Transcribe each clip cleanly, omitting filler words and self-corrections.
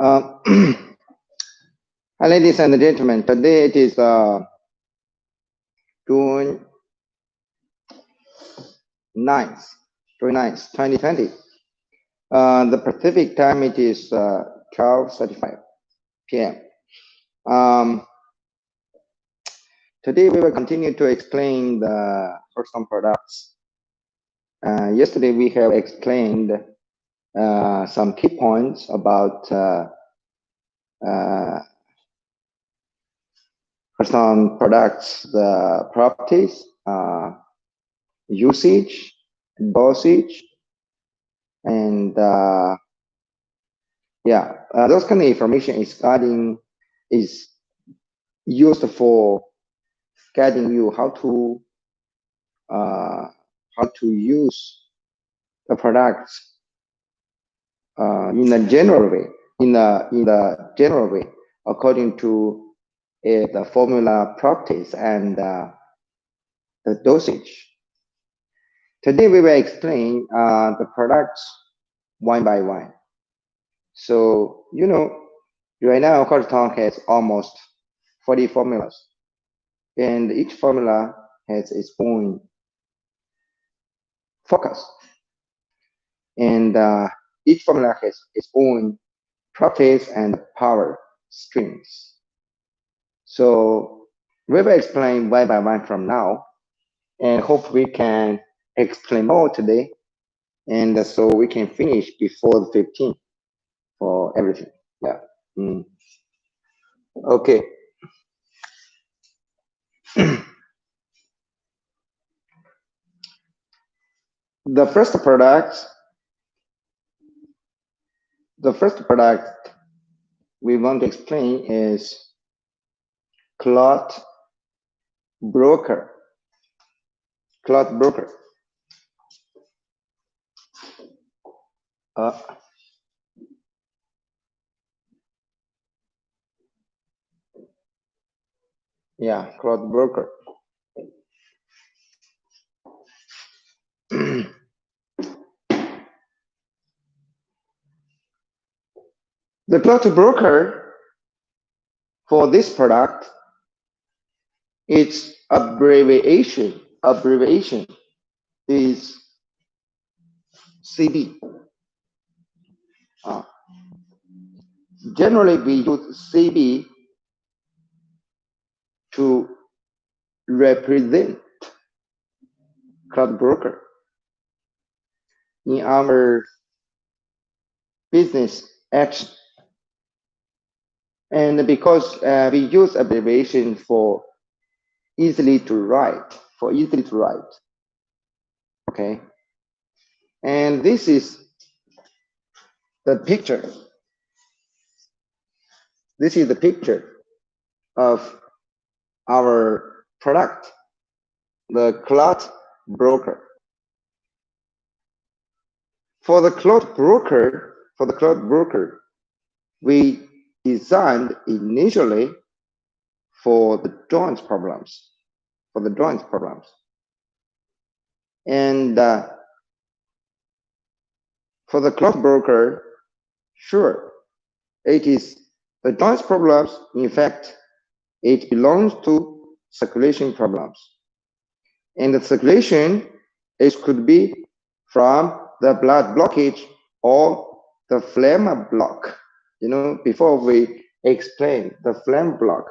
Uh, Hi, ladies and gentlemen. Today it is June 9th, 2020. The Pacific time it is 12:35 p.m. Um, Today we will continue to explain the custom products. Yesterday we have explained some key points about custom products, the properties, usage, dosage, and those kind of information is used for guiding you how to use the products in a general way, in the general way, according to the formula properties and the dosage. Today we will explain the products one by one. So right now Heshoutang has almost 40 formulas, and each formula has its own focus, and each formula has its own properties and power strings. So we will explain one by one from now, and hope we can explain more today, and so we can finish before the 15th for everything. Yeah. Okay. The first product we want to explain is cloth broker. Cloth broker. Cloth broker. The cloth broker for this product, its abbreviation is CB. Generally, we use CB to represent cloth broker in our business action. And because we use abbreviation for easily to write, okay? And this is the picture. This is the picture of our product, the cloth broker. For the cloth broker, we designed initially for the joint problems. And for the cloth broker, sure, it is the joint problems. In fact, it belongs to circulation problems. And the circulation, it could be from the blood blockage or the phlegm block. Before we explain the phlegm block.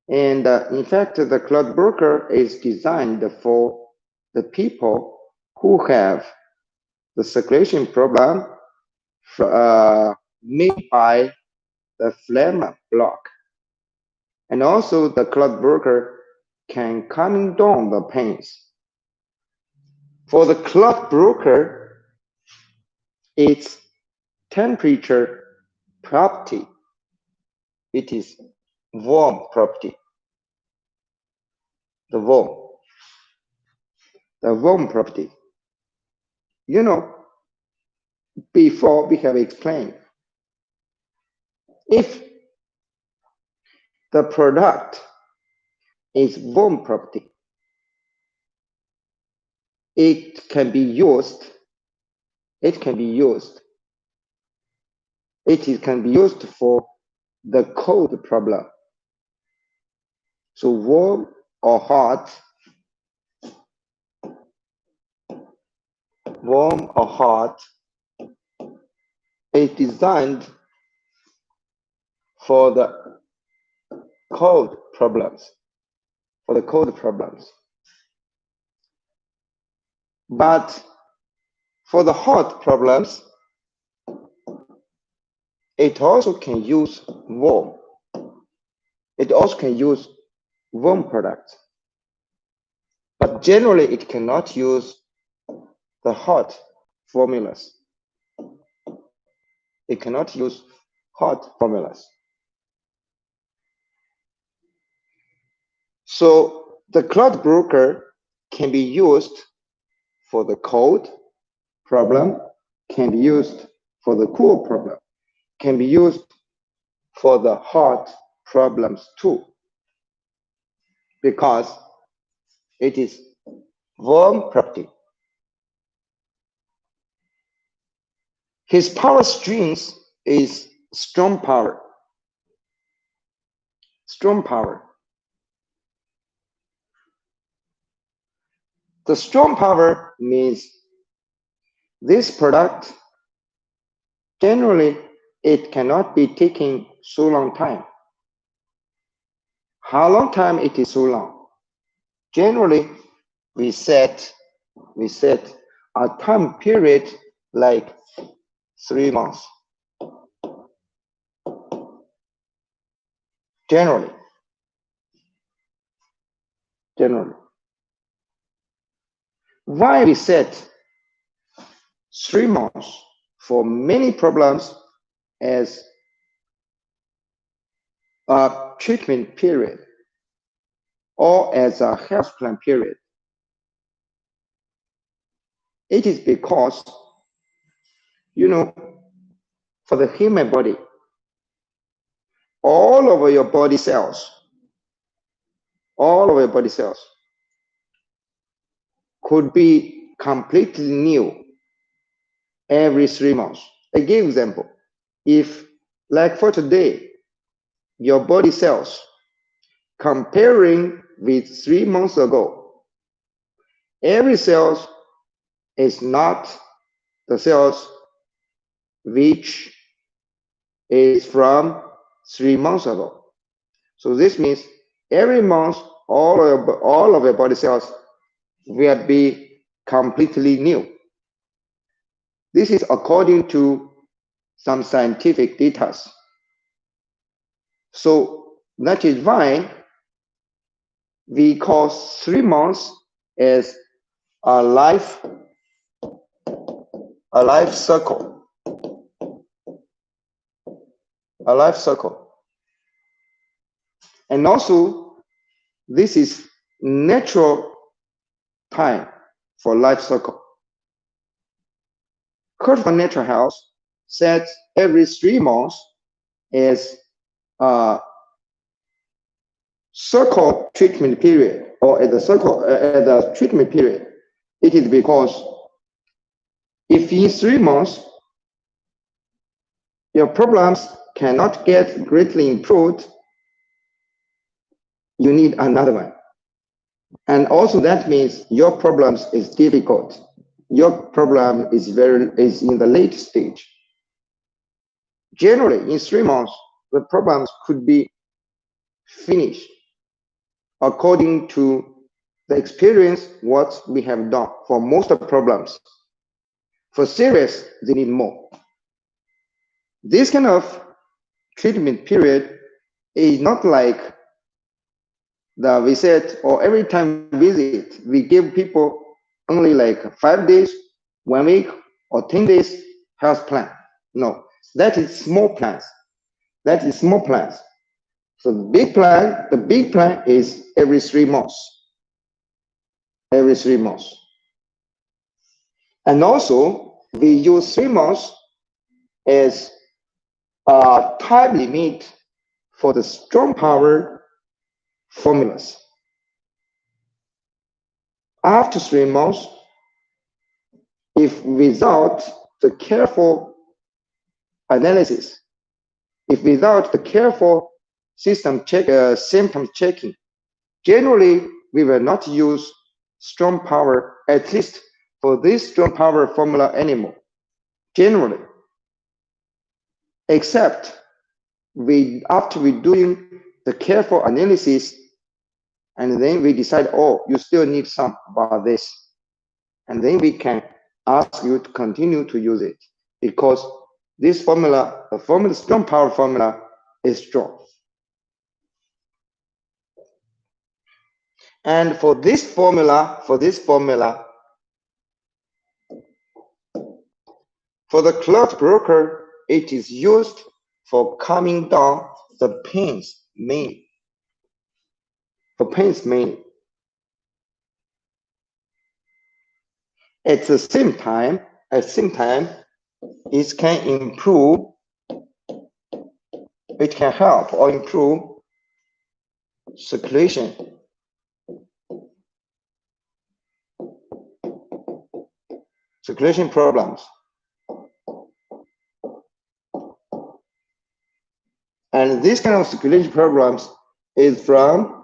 And in fact, the cloth broker is designed for the people who have the circulation problem made by the phlegm block. And also the cloth broker can calm down the pains. For the cloth broker, its temperature property, it is warm property. The warm property. Before we have explained, if the product is warm property, it can be used can be used for the cold problem. So warm or hot, is designed for the cold problems. But for the hot problems, it also can use warm. It also can use warm products. But generally, it cannot use the hot formulas. It cannot use hot formulas. So the cloud broker can be used for the cold problem, can be used for the cool problem, can be used for the hot problems too, because it is warm property. His power strings is strong power. Strong power. The strong power means this product, generally, it cannot be taking so long time. How long time it is so long? Generally, we set a time period like 3 months. Generally. Why we set 3 months for many problems as a treatment period or as a health plan period? It is because, for the human body, all over your body cells could be completely new every 3 months. I give example. If, like for today, your body cells comparing with 3 months ago, every cell is not the cells which is from 3 months ago. So this means every month all of your body cells will be completely new. This is according to some scientific data. So that is why we call 3 months as a life cycle. A life cycle. And also, this is natural time for life cycle. Code for Natural Health said every 3 months is a circle treatment period, or at the treatment period. It is because if in 3 months your problems cannot get greatly improved, you need another one. And also that means your problems is difficult. Your problem is in the late stage. Generally, in 3 months, the problems could be finished according to the experience what we have done for most of the problems. For serious, they need more. This kind of treatment period is not like the visit or every time visit, we give people only like 5 days, 1 week, or 10 days health plan. No, that is small plans. So the big plan is every 3 months. And also, we use 3 months as a time limit for the strong power formulas. After 3 months, if without the careful analysis. If without the careful symptom checking, generally we will not use strong power, at least for this strong power formula anymore. Generally, except after we doing the careful analysis, and then we decide, oh, you still need some about this, and then we can ask you to continue to use it because this formula, the strong power formula, is strong. And for this formula, for the cloud broker, it is used for calming down the pains mainly. For pains mainly. At the same time, it can improve. It can help or improve circulation. Circulation problems. And this kind of circulation problems is from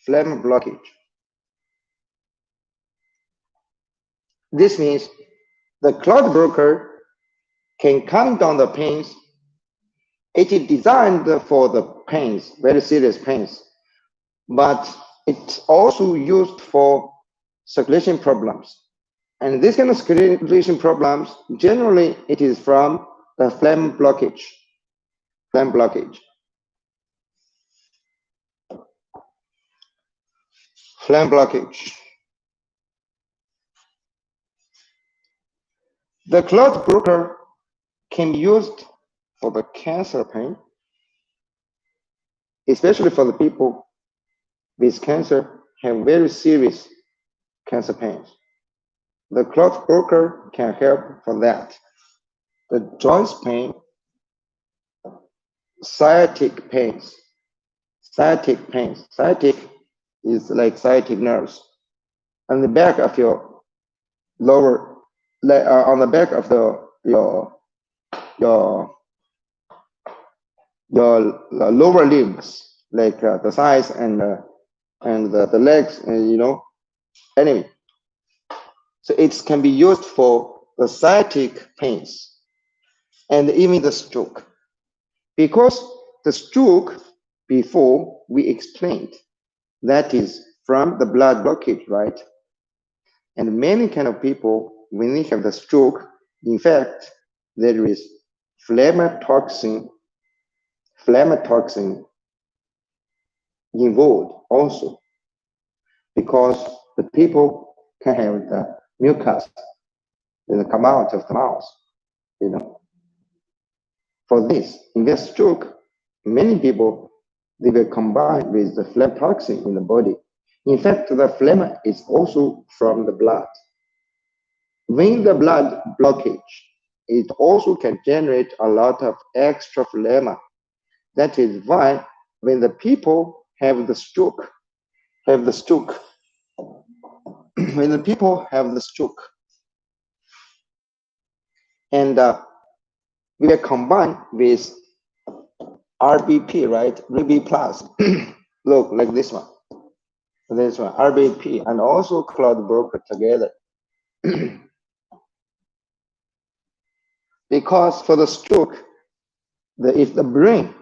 phlegm blockage. This means the clot broker can calm down the pains. It is designed for the pains, very serious pains, but it's also used for circulation problems. And this kind of circulation problems, generally it is from the phlegm blockage. Phlegm blockage. Phlegm blockage. The clot broker can be used for the cancer pain, especially for the people with cancer have very serious cancer pains. The clot broker can help for that. The joints pain, sciatic pains. Sciatic is like sciatic nerves on the back of your lower, on the back of your lower limbs, like the thighs and the legs, and anyway. So it can be used for the sciatic pains and even the stroke. Because the stroke, before we explained, that is from the blood blockage, right? And many kind of people, when they have the stroke, in fact, there is phlegmatoxin involved also, because the people can have the mucus that come out of the mouth, For this, in this stroke, many people, they will combine with the phlegm toxin in the body. In fact, the phlegm is also from the blood. When the blood blockage, it also can generate a lot of extra phlegm. That is why when the people have the stroke, when the people have the stroke, and we will combine with RBP, right? RB plus. Look, like this one, RBP, and also clot broker together. Because for the stroke, if the brain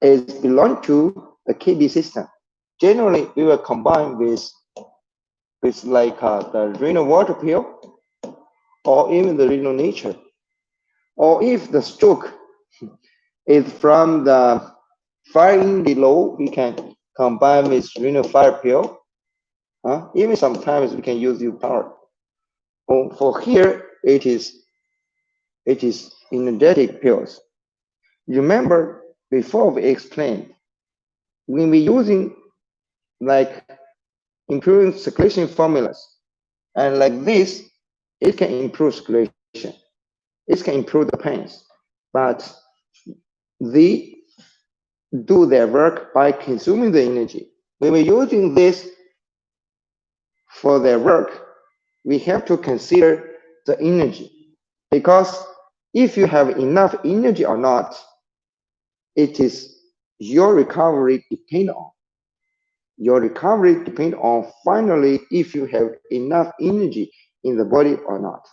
is belong to the kidney system, generally we will combine with like the renal water pill, or even the renal nature. Or if the stroke is from the fire in below, we can combine with renal fire pill. Even sometimes we can use power. For here, it is energetic pills. Remember, before we explained, when we using like improving circulation formulas, and like this, it can improve circulation. It can improve the pains, but the do their work by consuming the energy. When we're using this for their work, we have to consider the energy. Because if you have enough energy or not, it is your recovery depend on. Your recovery depend on finally if you have enough energy in the body or not.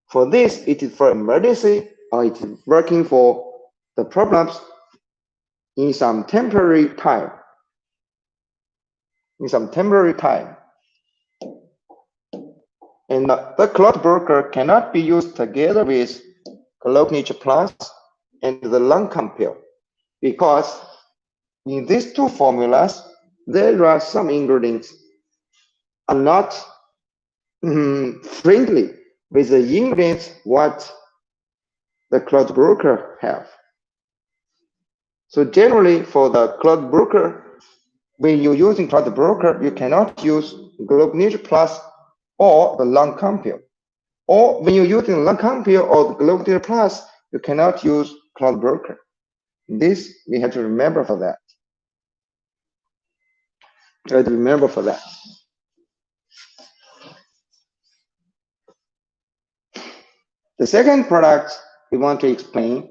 For this, it is for emergency or it is working for the problems in some temporary time. In some temporary time. And the clot broker cannot be used together with Clotnage Plus and the lung pill because in these two formulas, there are some ingredients are not friendly with the ingredients what the clot broker have. So generally for the clot broker, when you're using clot broker, you cannot use Clotnage Plus or the lung pill. Or when you're using lung pill or the Clotnage Plus, you cannot use clot broker. This we have to remember for that. You have to remember for that. The second product we want to explain,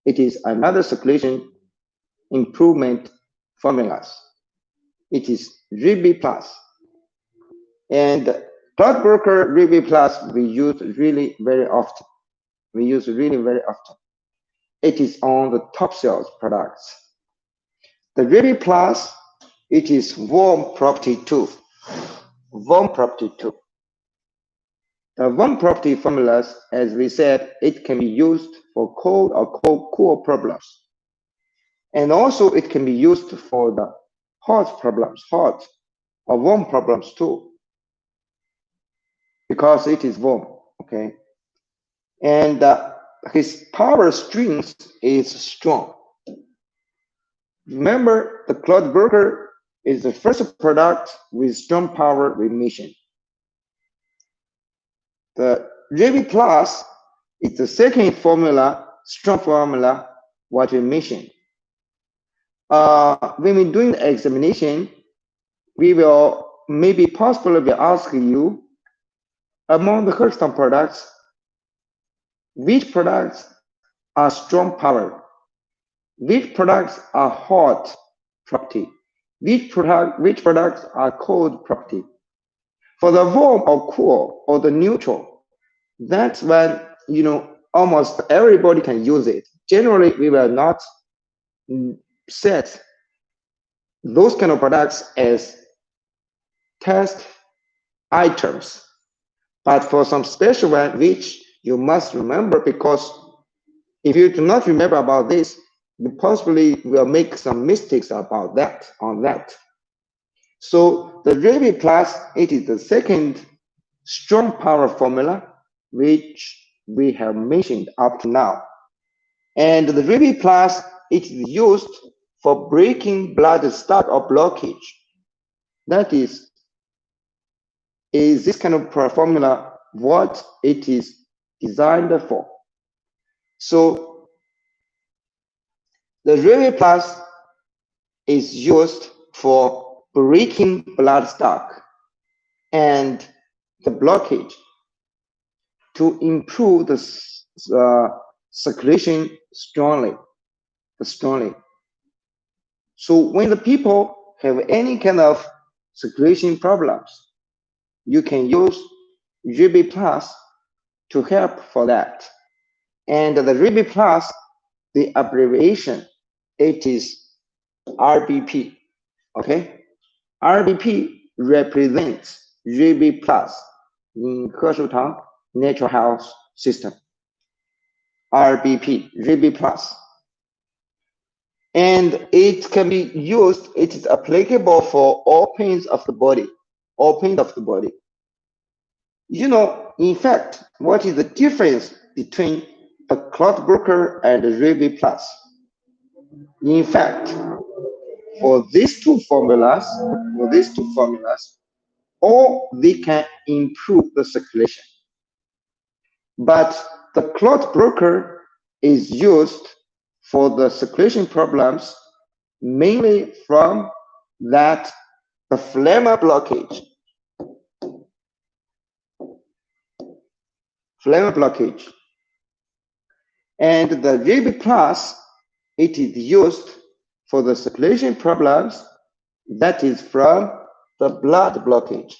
it is another circulation improvement formulas. It is RIB Plus. And clot broker RIB Plus we use really very often. We use really very often. It is on the top sales products. The RIB Plus, it is warm property 2. Warm property 2. The warm property formulas, as we said, it can be used for cold or cool problems. And also it can be used for the hot problems, hot or warm problems too, because it is warm, okay? And his power strength is strong. Remember, the clot broker is the first product with strong power remission. The RIB Plus is the second formula, strong formula, what we mentioned. When we're doing the examination, we will maybe possibly will ask you, among the Heshoutang products, which products are strong power? Which products are hot property? Which products are cold property? For the warm or cool or the neutral, that's when, almost everybody can use it. Generally, we will not set those kind of products as test items. But for some special one, which you must remember, because if you do not remember about this, you possibly will make some mistakes about that, on that. So the RIB Plus, it is the second strong power formula, which we have mentioned up to now. And the RIB Plus, it is used for breaking blood start or blockage. That is this kind of formula what it is designed for. So the RIB Plus is used for breaking blood stock and the blockage to improve the circulation strongly. So when the people have any kind of circulation problems, you can use RIB Plus to help for that. And the RIB Plus, the abbreviation, it is RBP, okay? RBP represents RIB Plus in Heshoutang natural health system. RBP, RIB Plus. And it can be used, it is applicable for all pains of the body, all pains of the body. In fact, what is the difference between the clot broker and the RIB Plus? In fact, for these two formulas, all they can improve the circulation. But the clot broker is used for the circulation problems, mainly from the phlegma blockage. And the RIB plus, it is used for the circulation problems that is from the blood blockage.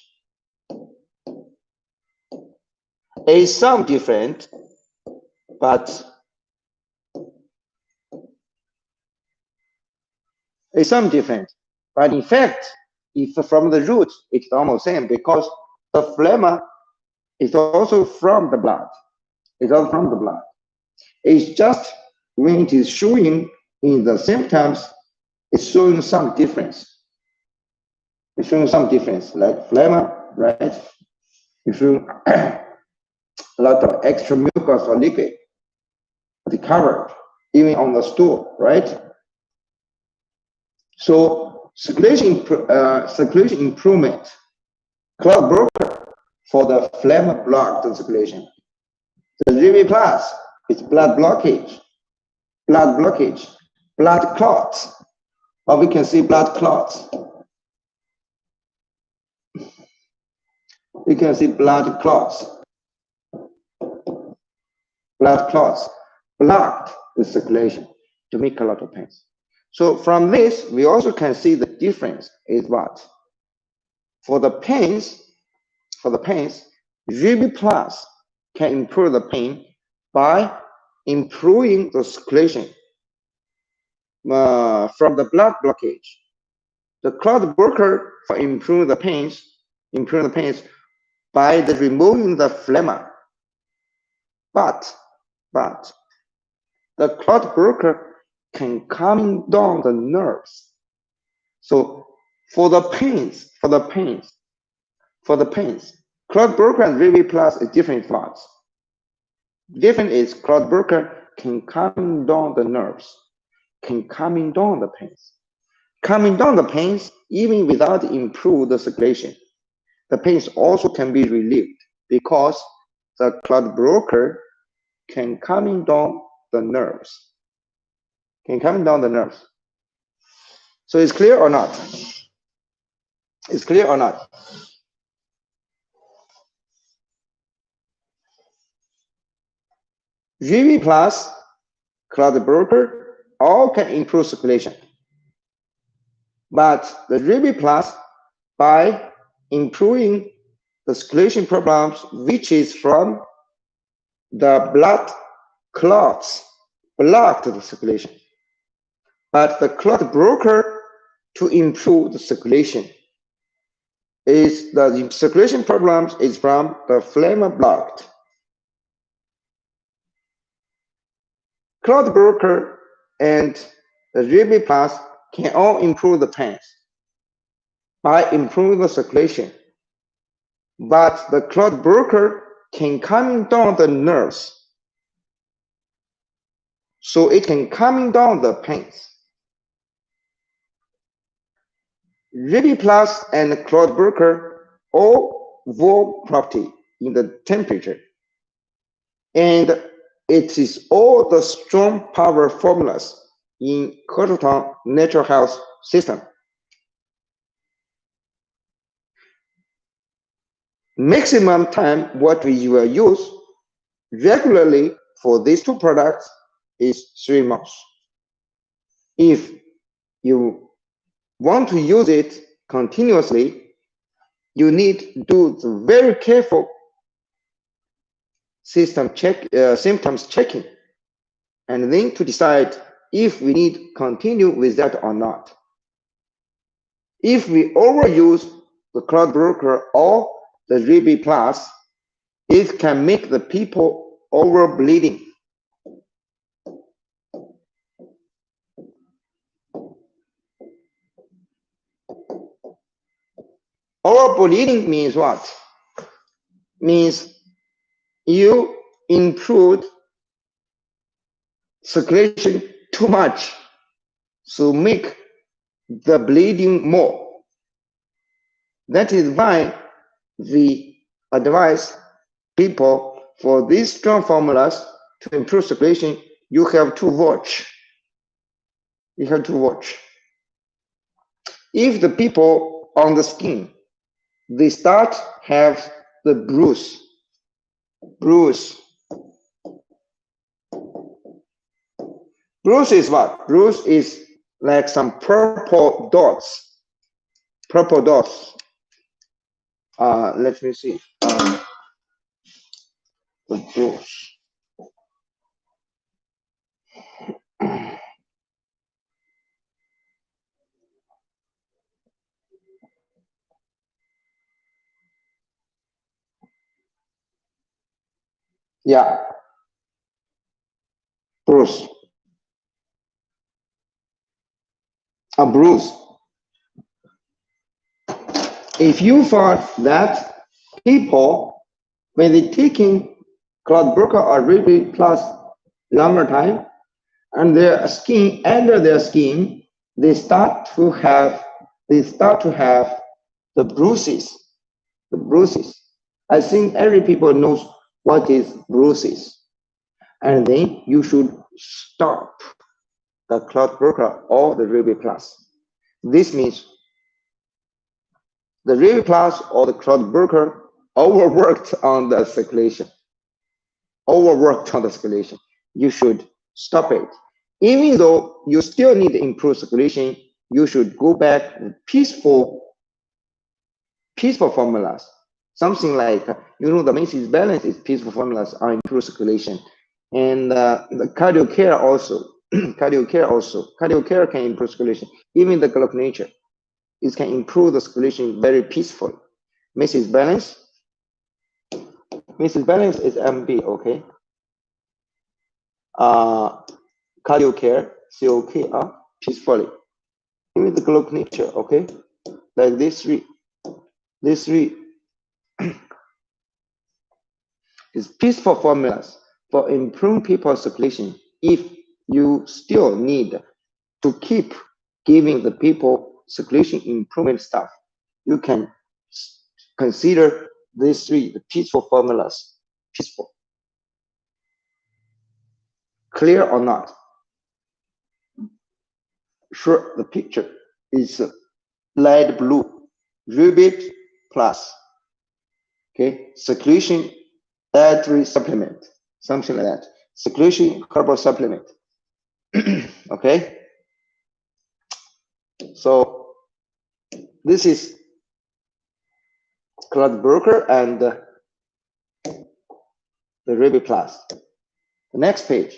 It's some different, but in fact, if from the root, it's almost same because the phlegma is also from the blood. It's just when it is showing in the symptoms, it's showing some difference. Like phlegma, right? You feel a lot of extra mucus or liquid recovered, even on the stool, right? So circulation improvement, clot broker for the phlegma blocked circulation. The RIB plus is blood clots, or we can see blood clots. Blocked the circulation to make a lot of pains. So from this, we also can see the difference is what? For the pains, RIB plus can improve the pain by improving the circulation from the blood blockage. The clot broker for improving the pains by removing the phlegma. But the clot broker can calm down the nerves. So for the pains, clot broker and RIB plus is different parts. Different is clot broker can calm down the nerves, can calming down the pains. Calming down the pains even without improve the circulation. The pains also can be relieved because the clot broker can calming down the nerves. So it's clear or not? RIB plus, clot broker, all can improve circulation. But the RIB plus, by improving the circulation problems, which is from the blood clots, blocked the circulation. But the clot broker to improve the circulation is the circulation problems is from the phlegma blocked. Clot broker and the RIB plus can all improve the pains by improving the circulation. But the clot broker can calm down the nerves. So it can calm down the pains. RIB plus and clot broker all evolve property in the temperature. And it is all the strong power formulas in Heshoutang natural health system. Maximum time what we will use regularly for these two products is 3 months. If you want to use it continuously, you need to do the very careful symptoms checking, and then to decide if we need to continue with that or not. If we overuse the clot broker or the RIB plus, it can make the people over bleeding. Over bleeding means what? Means you improve circulation too much, so make the bleeding more. That is why we advise people for these strong formulas to improve circulation, you have to watch You have to watch. If the people on the skin, they start have the bruise. Bruise is what? Bruise is like some purple dots. Purple dots. Let me see. The bruise. Yeah, bruise. A bruise. If you find that people, when they taking cloth burqa or repeat plus longer time, and their skin, under their skin, they start to have the bruises. The bruises. I think every people knows what is bruises. And then you should stop the cloth burqa or the repeat plus. This means the repeat plus or the cloth burqa overworked on the circulation. You should stop it. Even though you still need to improve circulation, you should go back to peaceful formulas. Something like, the Macy's balance is peaceful formulas are improve circulation. And the cardio care also. Cardio care can improve circulation. Even the glove nature, it can improve the circulation very peaceful. Macy's balance is MB, okay? Cardio care, COK, peacefully. Even the glove nature, okay? Like these three is peaceful formulas for improving people's circulation. If you still need to keep giving the people circulation improvement stuff, you can consider these three, the peaceful formulas. Peaceful. Clear or not? Sure, the picture is light blue. Rubit plus. Okay, circulation dietary supplement, something like that. Circulation carbo supplement. Okay. So this is cloth broker and the Ruby Plus. The next page.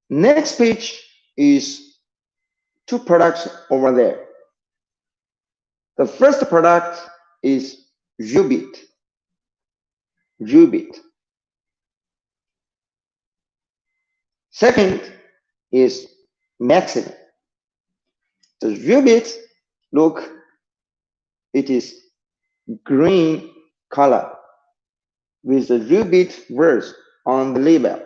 Next page is two products over there. The first product is Rubit. Second is Maxim. The Rubit, look, it is green color with the Rubit words on the label.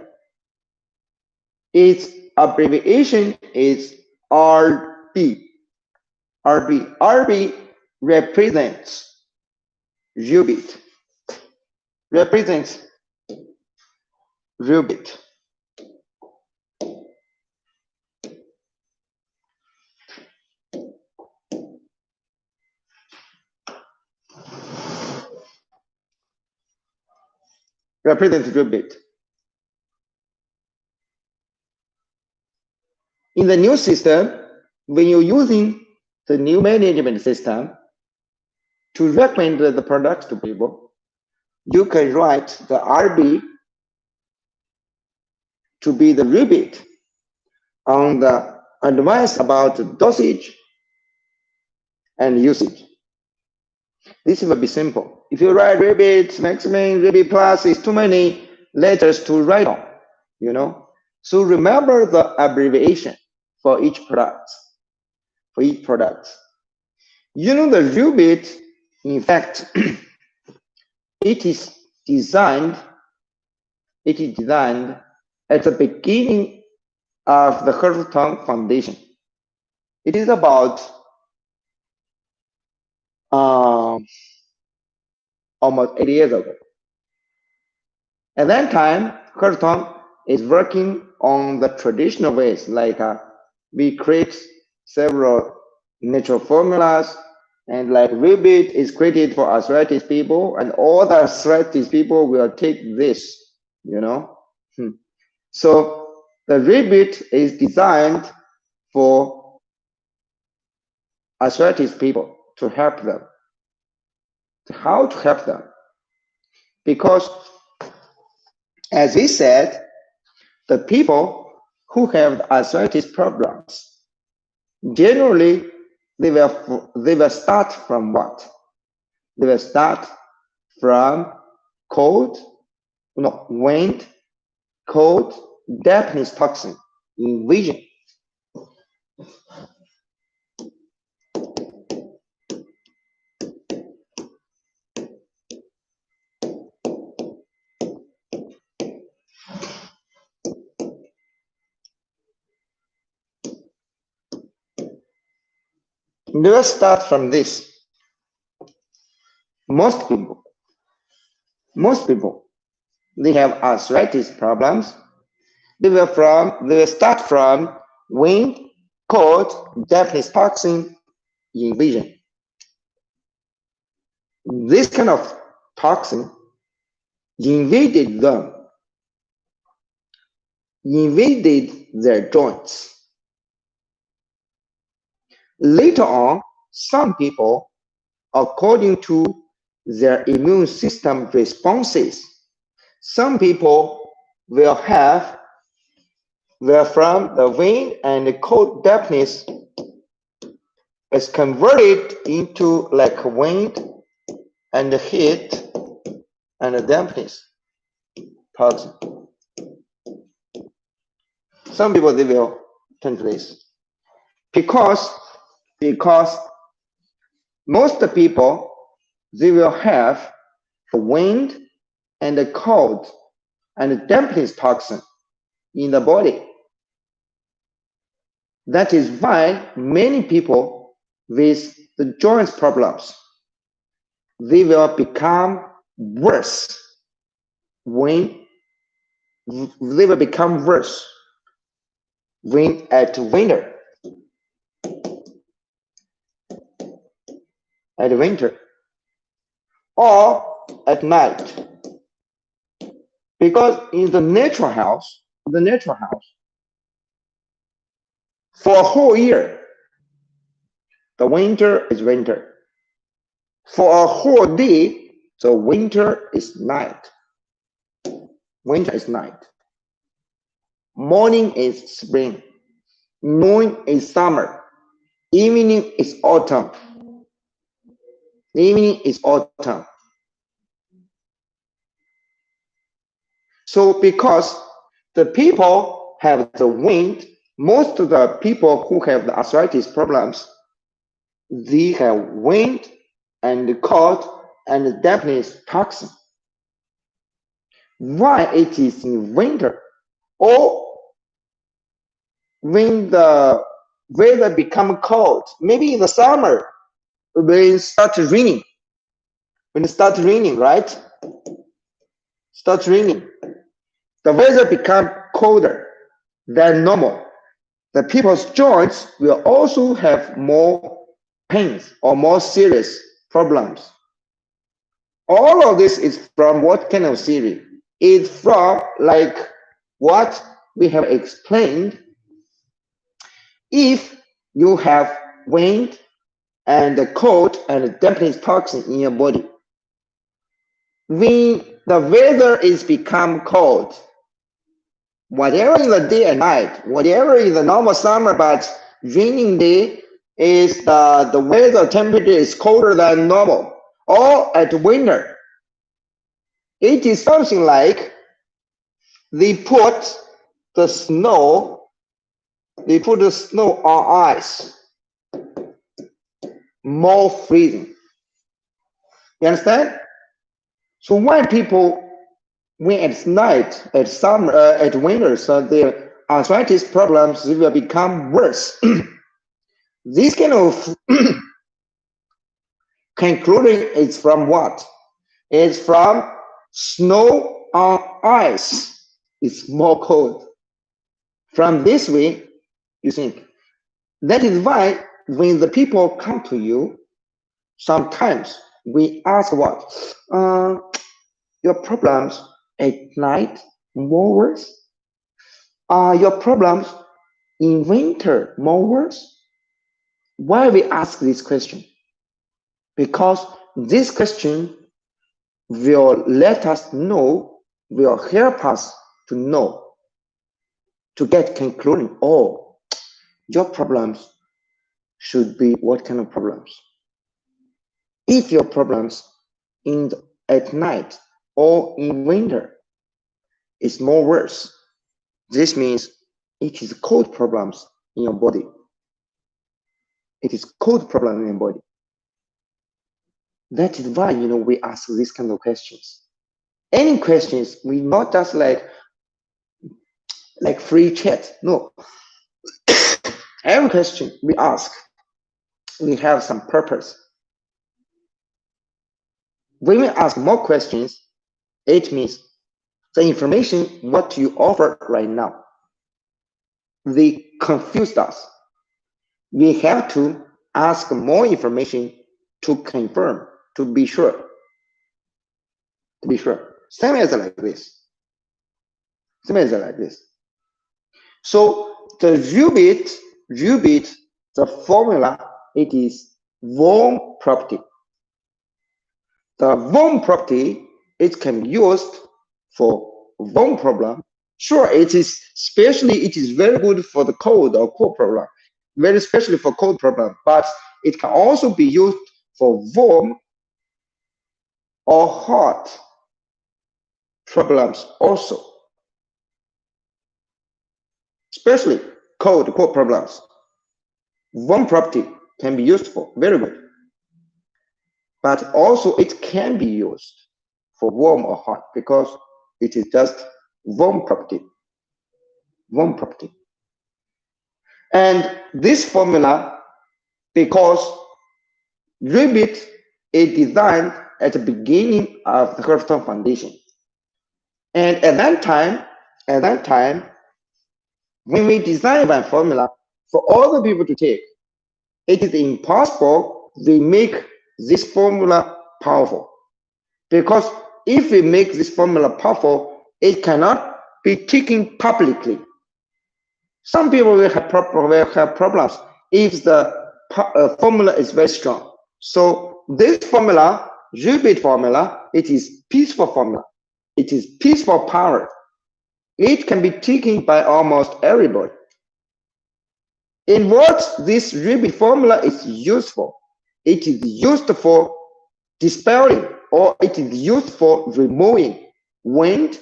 Its abbreviation is RB. RB represents Rubit. Represents Rubit. Represents Rubit. In the new system, when you're using the new management system to recommend the products to people, you can write the RB to be the Rubit on the advice about dosage and usage. This will be simple. If you write Rubit, Maximum, Rubit Plus, it's too many letters to write on, So remember the abbreviation for each product. The Rubit, in fact, it is designed at the beginning of the Heshoutang Foundation. It is about almost 8 years ago. At that time, Heshoutang is working on the traditional ways, like we create several natural formulas, and like rebate is created for arthritis people, and all the arthritis people will take this, you know. So the rebate is designed for arthritis people to help them. How to help them? Because as we said, the people who have arthritis problems, generally they will start from what? They will start from cold, wind, cold, dampness toxin in vision. They will start from this. Most people, they have arthritis problems. They will start from wind, cold, dampness toxin in vision. This kind of toxin invaded their joints. Later on, some people, according to their immune system responses, some people will from the wind and the cold dampness is converted into like wind and the heat and the dampness toxin. Some people, they will turn to this because most people, they will have the wind and the cold and the dampness toxin in the body. That is why many people with the joints problems, they will become worse when they will become worse when at winter. At winter or at night. Because in the natural house, for a whole year, the winter is winter. For a whole day, the winter is night. Winter is night. Morning is spring. Noon is summer. Evening is autumn. Evening is autumn. So because the people have the wind, most of the people who have the arthritis problems, they have wind and the cold and the dampness toxin. Why it is in winter or when the weather become cold, maybe in the summer when it starts raining. When it starts raining, right? Starts raining. The weather become colder than normal. The people's joints will also have more pains or more serious problems. All of this is from what kind of theory? It's from like what we have explained. If you have wind and the cold and the dampness toxin in your body, when the weather is become cold, whatever in the day and night, whatever in the normal summer, but raining day is the weather temperature is colder than normal. Or at winter, it is something like they put the snow on ice, more freezing. You understand? So when people, when it's night, at summer, at winter, so their arthritis problems will become worse. This kind of concluding is from what? It's from snow on ice. It's more code. From this way, you think. That is why when the people come to you, sometimes we ask what? Your problems at night more worse? Are your problems in winter more worse? Why we ask this question? Because this question will let us know, will help us to know, to get conclusion. Oh, your problems should be what kind of problems? If your problems at night or in winter is more worse, this means it is cold problems in your body. It is cold problem in your body. That is why we ask these kind of questions. Any questions, we not just like free chat. No. Every question we ask, we have some purpose. When we ask more questions, it means the information what you offer right now, they confused us. We have to ask more information to confirm, to be sure. To be sure. Same as like this. Same as like this. So the Rubit, the formula, it is warm property. The warm property, it can be used for warm problem. Sure, it is very good for the cold or cold problem, very especially for cold problem, but it can also be used for warm or hot problems also, especially cold problems. Warm property can be used for, very good. But also it can be used for warm or hot because it is just warm property. Warm property. And this formula, because Rubit is designed at the beginning of the Heshoutang Foundation. And at that time, when we design one formula for all the people to take, it is impossible we make this formula powerful. Because if we make this formula powerful, it cannot be taken publicly. Some people will have problems if the formula is very strong. So this formula, Rubit formula, it is peaceful formula. It is peaceful power. It can be taken by almost everybody. In what this Rubit formula is useful, it is used for dispelling, or it is used for removing wind,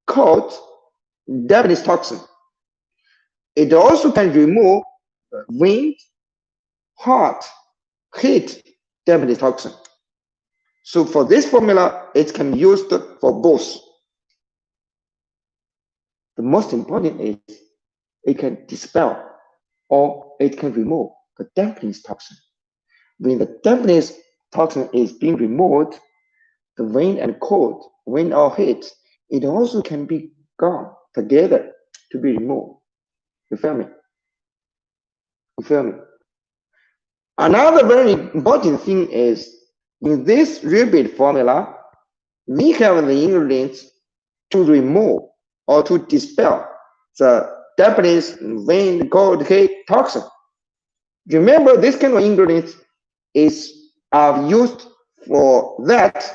cold, Japanese toxin. It also can remove wind, hot, heat, Japanese toxin. So for this formula, it can be used for both. The most important is it can dispel or it can remove the Japanese toxin. When the Japanese toxin is being removed, the wind and cold, wind or heat, it also can be gone together to be removed. You feel me? You feel me? Another very important thing is in this Rubit formula, we have the ingredients to remove or to dispel the Japanese wind, cold, heat toxin. Remember, this kind of ingredients are used for that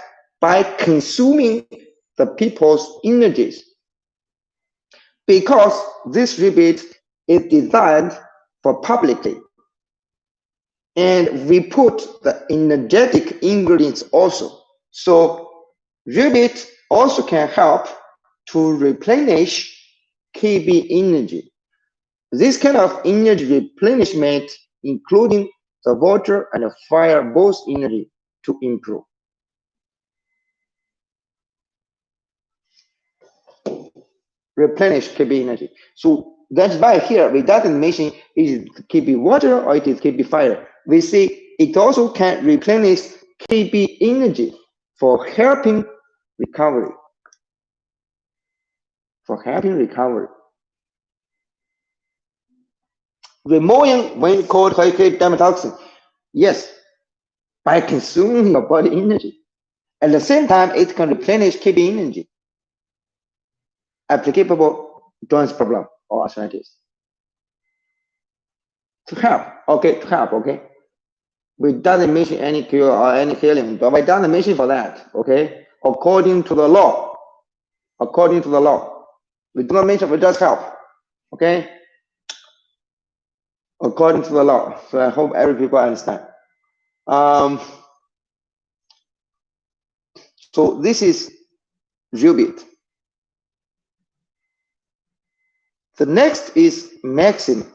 by consuming the people's energies. Because this Rubit is designed for publicly. And we put the energetic ingredients also. So Rubit also can help to replenish KB energy. This kind of energy replenishment, including the water and the fire, both energy to improve. Replenish KB energy. So that's why here we doesn't mention is it KB water or it is KB fire. We see it also can replenish KB energy for helping recovery. for helping recovery. Removing when called dermatoxin, yes, by consuming your body energy. At the same time, it can replenish kidney energy applicable joint problem or arthritis. To help, okay? We doesn't mention any cure or any healing, but we doesn't mention for that, okay? According to the law, we do not mention, we just help, okay? According to the law. So I hope every people understand. So this is Rubit. The next is Maxim.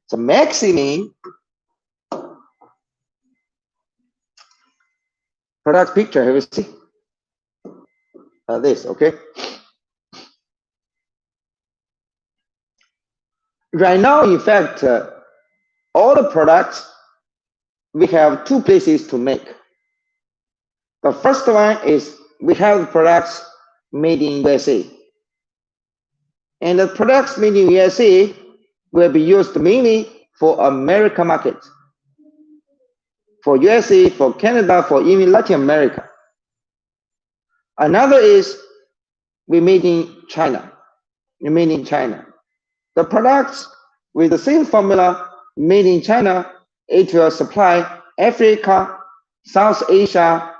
So Maxim product picture, have you see? This, okay? Right now, in fact, all the products, we have two places to make. The first one is we have products made in USA. And the products made in USA will be used mainly for American market. For USA, for Canada, for even Latin America. Another is we made in China. The products with the same formula made in China, it will supply Africa, South Asia,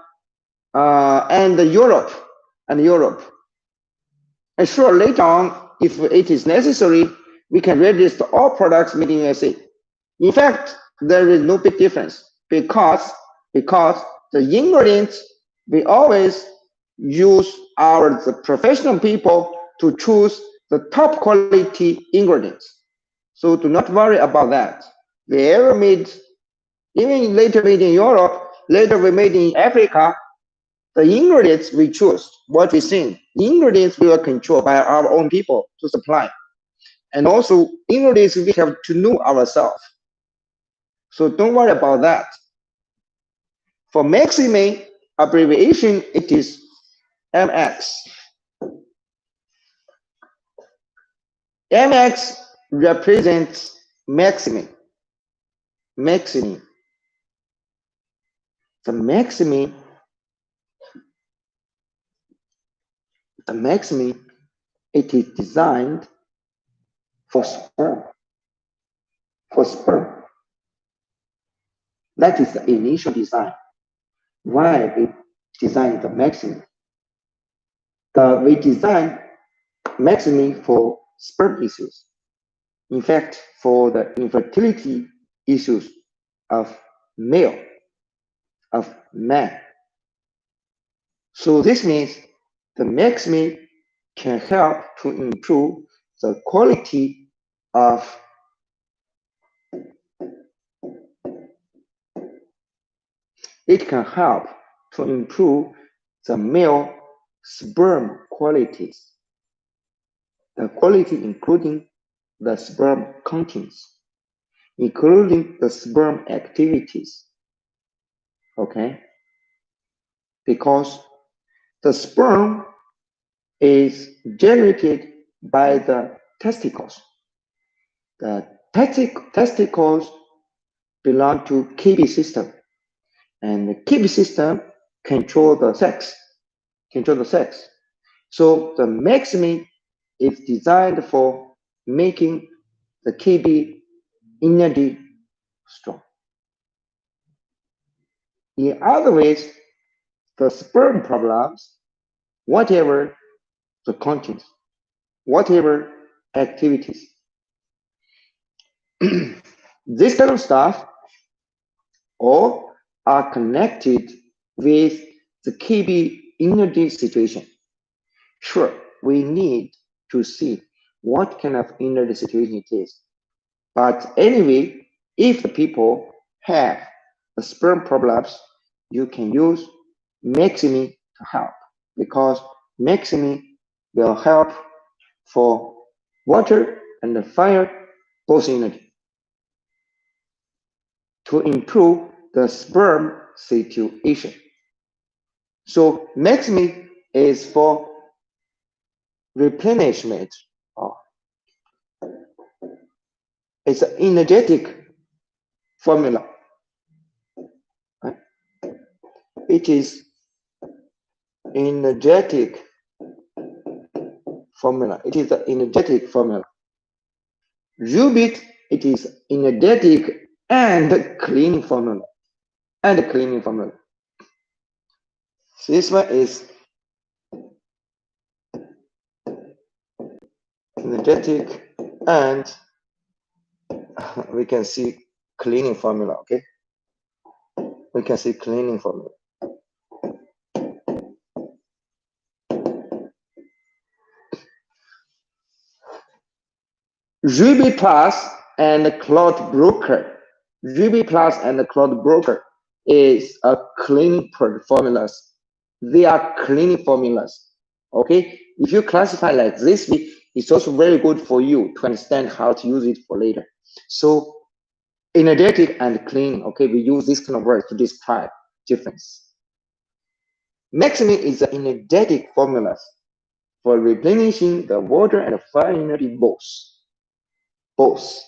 and Europe. And sure, later on, if it is necessary, we can register all products made in USA. In fact, there is no big difference because the ingredients, we always use the professional people to choose the top quality ingredients. So do not worry about that. Wherever made, even later made in Europe, later we made in Africa, the ingredients we choose, what we think, ingredients we are controlled by our own people to supply. And also ingredients we have to know ourselves. So don't worry about that. For Maxime abbreviation, it is MX. MX represents Maxime. The Maxime, it is designed for sperm. That is the initial design. Why we designed the Maxime? We designed Maxime for sperm issues. In fact, for the infertility issues of man. So this means the Maxime can help to improve the quality of male sperm qualities. The quality including the sperm contents, including the sperm activities. Okay? Because the sperm is generated by the testicles. The testicles belong to KB system, and the KB system control the sex. So the Maxime is designed for making the KB energy strong. In other ways, the sperm problems, whatever the contents, whatever activities, this kind of stuff all are connected with the KB energy situation. Sure, we need to see what kind of energy situation it is. But anyway, if the people have the sperm problems, you can use Maxime to help, because Maxime will help for water and fire both energy to improve the sperm situation. So Maxime is for replenishment. It's an energetic formula. Right? It is energetic formula. It is an energetic formula. Rubit, it is energetic and cleaning formula. And cleaning formula. So this one is energetic and we can see cleaning formula. Okay, we can see cleaning formula. Ruby Plus and Cloud Broker. Ruby Plus and Cloud Broker is a cleaning formulas. They are cleaning formulas. Okay, if you classify like this, it's also very good for you to understand how to use it for later. So energetic and clean. Okay, we use this kind of words to describe difference. Maximum is the energetic formulas for replenishing the water and fire energy both. Both.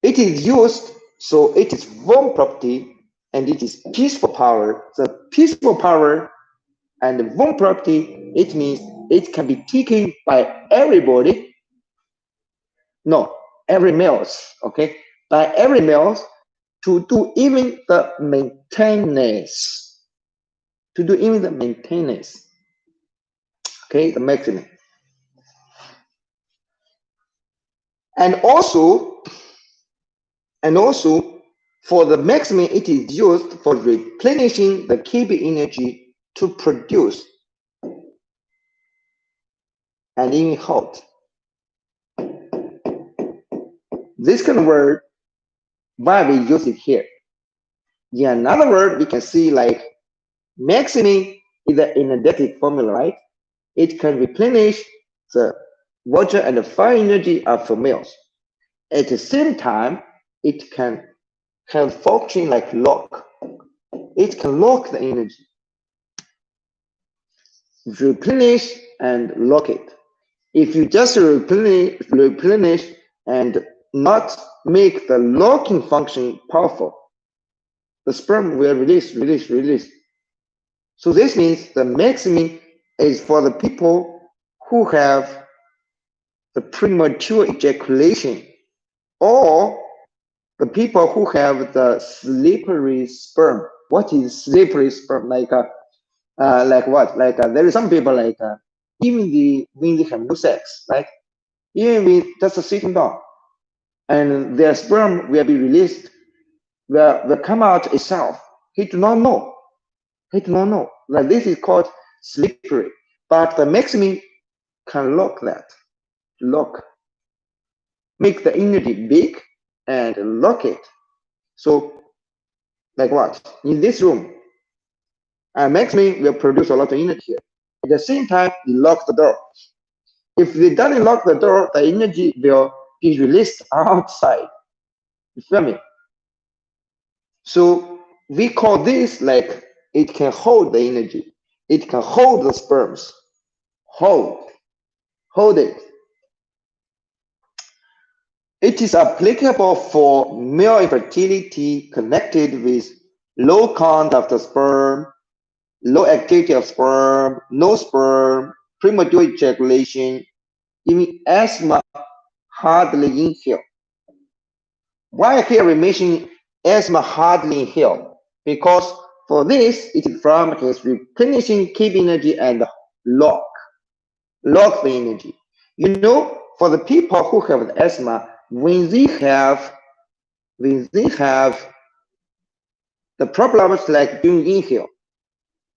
It is used, so it is warm property and it is peaceful power. The peaceful power and warm property, it means it can be taken by everybody. No, every males, okay? By every males to do even the maintenance. To do even the maintenance. Okay, the maximum. And also for the maximum, it is used for replenishing the KB energy to produce and even hold. This kind of word, why we use it here? In another word, we can see like maximum is an energetic formula, right? It can replenish the water and the fire energy of the males. At the same time, it can have function like lock. It can lock the energy, replenish and lock it. If you just replenish and not make the locking function powerful, the sperm will release. So this means the maximum is for the people who have the premature ejaculation or the people who have the slippery sperm. What is slippery sperm? Like what? There is some people even when they have no sex, right? Even with just sitting down, and their sperm will be released, will come out itself. He do not know. Like this is called slippery. But the maximum can lock that. Lock. Make the energy big and lock it. So like what? In this room, maximum will produce a lot of energy here. At the same time, you lock the door. If they don't lock the door, the energy will be released outside. You feel me? So we call this like it can hold the energy. It can hold the sperms. Hold it. It is applicable for male infertility connected with low count of the sperm, low activity of sperm, no sperm, premature ejaculation, even asthma, hardly inhale. Why here we mention asthma hardly inhale? Because for this, it is from his replenishing keep energy and lock the energy. You know, for the people who have asthma, when they have the problems like doing inhale.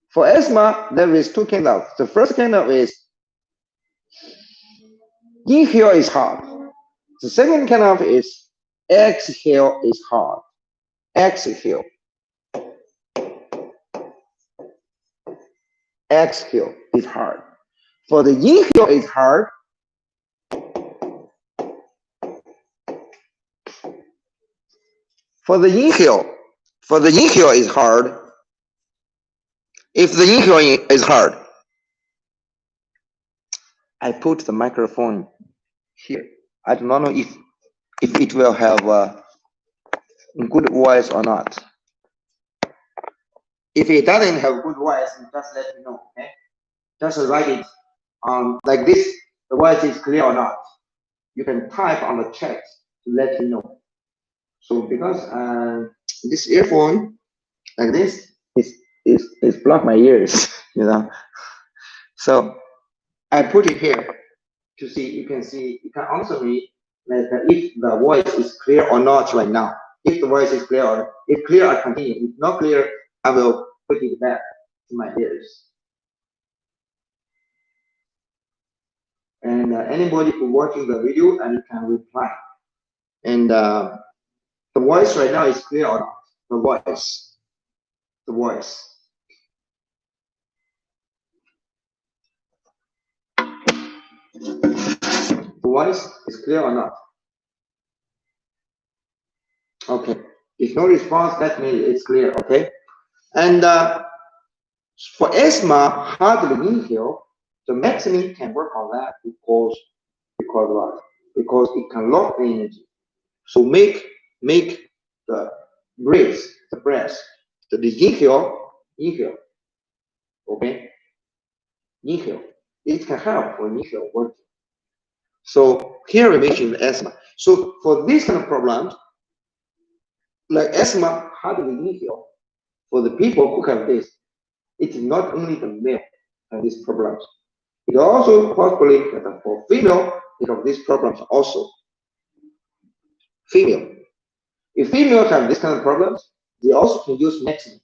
For asthma, there is two kind of. The first kind of is inhale is hard. The second kind of is exhale is hard. Exhale is hard. For the inhale is hard. For the inhale is hard. If the inhale is hard, I put the microphone here. I do not know if it will have a good voice or not. If it doesn't have good voice, just let me know, okay? Just write it like this, the voice is clear or not. You can type on the chat to let me know. So because this earphone like this is block my ears, you know. So I put it here to see. You can answer me like if the voice is clear or not right now. If the voice is clear or if clear, I continue. If not clear, I will put it back to my ears. And anybody who watching the video and can reply. And the voice right now is clear or not? The voice. The voice. The voice is clear or not? Okay. If no response, that means it's clear. Okay. And for asthma, hardly inhale, the maximum can work on that because what? Because it can lock the energy. So make the breath, the inhale, okay? Inhale. It can help for inhale working. So here we mentioned asthma. So for this kind of problems, like asthma, hardly inhale, for the people who have this, it is not only the male have these problems. It also possibly that for female, it have these problems also. Female. If females have this kind of problems, they also can use maximum.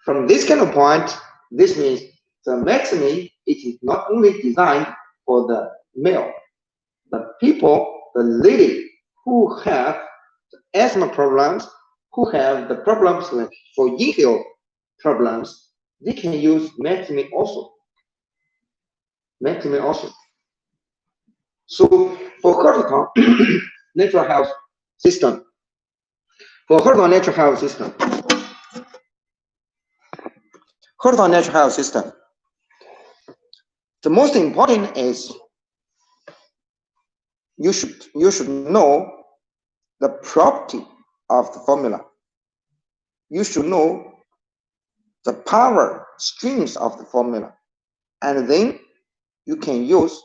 From this kind of point, this means the maximum, it is not only designed for the male, the people, the lady who have asthma problems, who have the problems like for inhale problems, they can use maximum also. Maximum also. So for Heshoutang natural health system, Heshoutang natural health system, the most important is you should know the property of the formula. You should know the power streams of the formula, and then you can use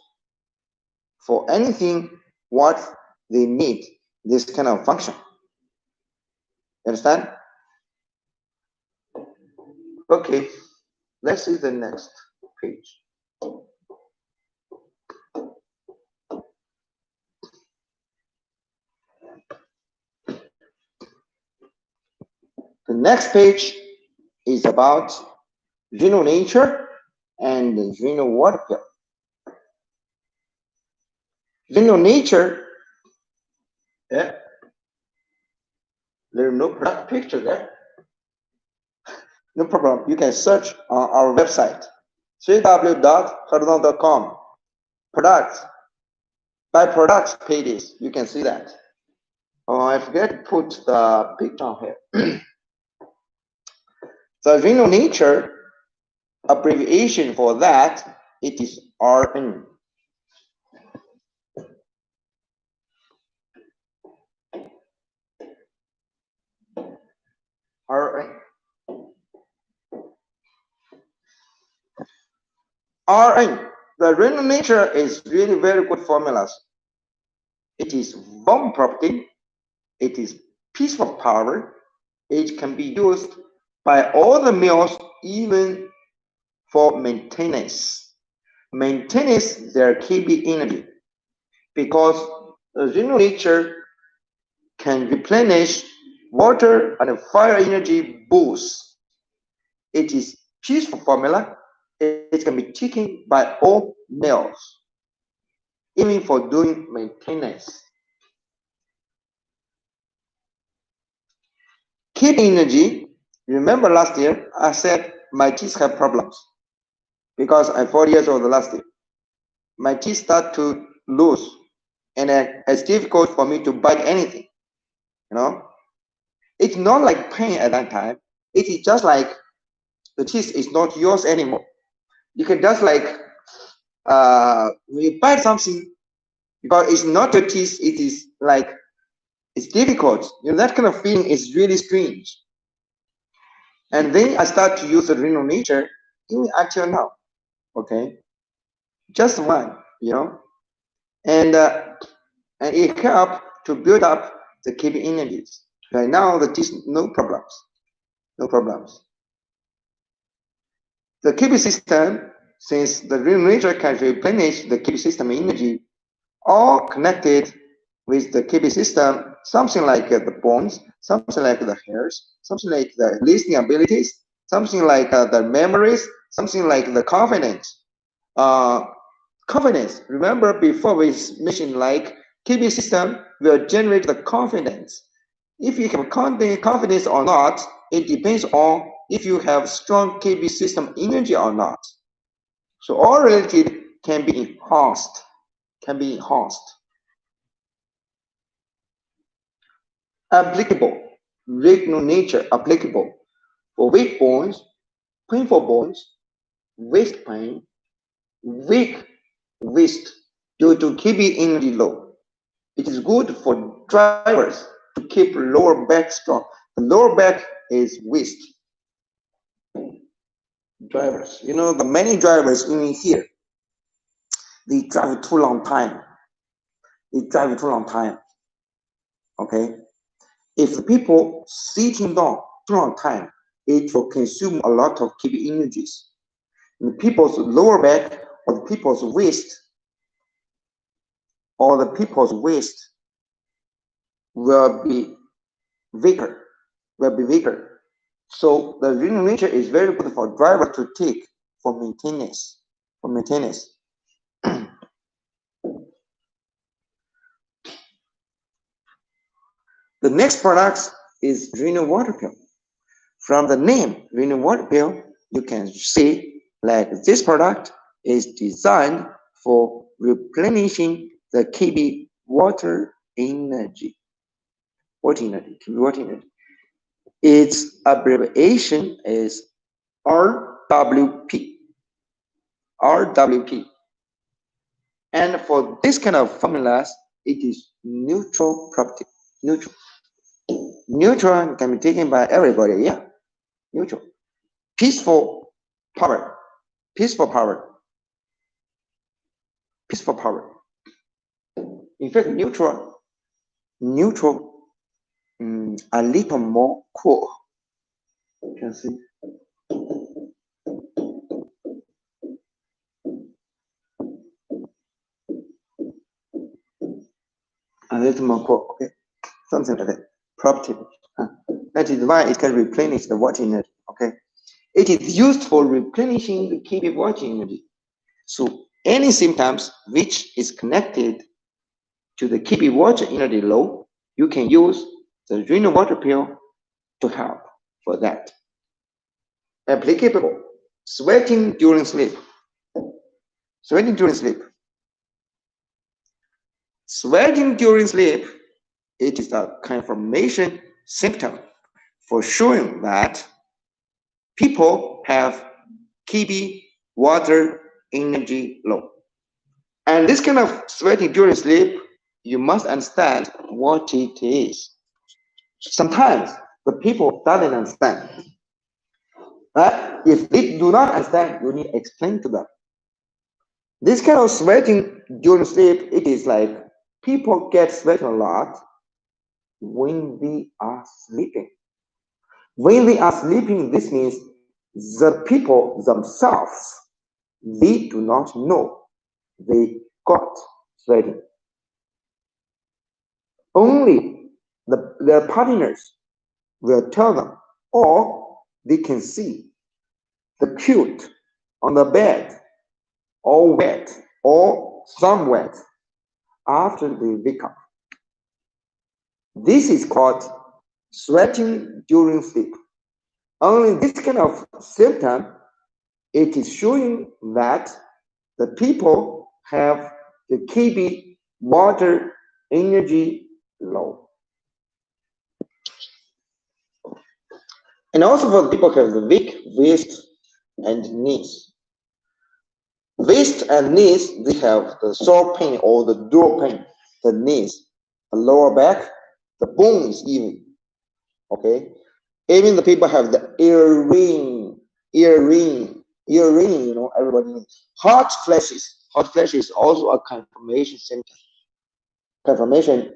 for anything what they need this kind of function. You understand? Okay, let's see the next page. The next page is about renal nature and renal water pill. Renal nature, yeah, there's no product picture there. No problem. You can search on our website, www.heshoutang.com. Products, by products pages, you can see that. Oh, I forget to put the picture on here. The renal nature abbreviation for that, it is RN. RN. RN. The renal nature is really very good formulas. It is warm property. It is peaceful power. It can be used by all the males, even for maintenance. Maintenance their KB energy, because the renal nature can replenish water and fire energy boost. It is peaceful formula. It can be taken by all males, even for doing maintenance. KB energy. Remember last year I said my teeth have problems because I'm 4 years old last year. My teeth start to lose, and it's difficult for me to bite anything. You know, it's not like pain at that time. It is just like the teeth is not yours anymore. You can just like when you bite something, because it's not your teeth, it is like it's difficult. That kind of feeling is really strange. And then I start to use the renal nature even until now. Okay, just one, and and it helped to build up the kidney energies. Right now, the teeth no problems, no problems. The kidney system, since the renal nature can replenish the kidney system energy, all connected with the kidney system, something like the bones, something like the hairs, something like the listening abilities, something like the memories, something like the confidence. Uh, Confidence. Remember before we mentioned like kidney system will generate the confidence. If you have confidence or not, it depends on if you have strong kidney system energy or not. So all related can be enhanced. Can be enhanced. Applicable. Regional nature applicable for weak bones, painful bones, waist pain, weak waist due to kidney energy low. It is good for drivers to keep lower back strong. The lower back is waist. Drivers, the many drivers in here, they drive too long time. They drive too long time. Okay, if the people sitting down too long time, it will consume a lot of kidney energies. The people's lower back or the people's waist will be weaker, So the renal nature is very good for driver to take for maintenance. The next product is renal water pill. From the name renal water pill, you can see like this product is designed for replenishing the kidney water energy. Its abbreviation is RWP. And for this kind of formulas, it is neutral property. Neutral can be taken by everybody, yeah. Neutral. Peaceful power. In fact, neutral, a little more cool. You can see. A little more cool, okay? Something like that. Property. That is why it can replenish the water energy, okay? It is used for replenishing the kidney water energy. So any symptoms which is connected to the kidney water energy low, you can use the renal water pill to help for that. Applicable. Sweating during sleep. Sweating during sleep, it is a confirmation symptom for showing that people have kidney water energy low. And this kind of sweating during sleep, you must understand what it is. Sometimes the people doesn't understand. But if they do not understand, you need to explain to them. This kind of sweating during sleep, it is like people get sweat a lot when they are sleeping. When they are sleeping, this means the people themselves, they do not know they got sweating. Only their partners will tell them, or they can see the quilt on the bed, all wet, or some wet, after they wake up. This is called sweating during sleep. Only this kind of symptom, it is showing that the people have the kidney water energy low. And also for the people who have the weak waist and knees. Waist and knees, they have the sore pain or the dual pain. The knees, the lower back, the bones even. Okay, even the people have the earring. You know, everybody knows. Hot flashes. Hot flashes is also a confirmation symptom. Confirmation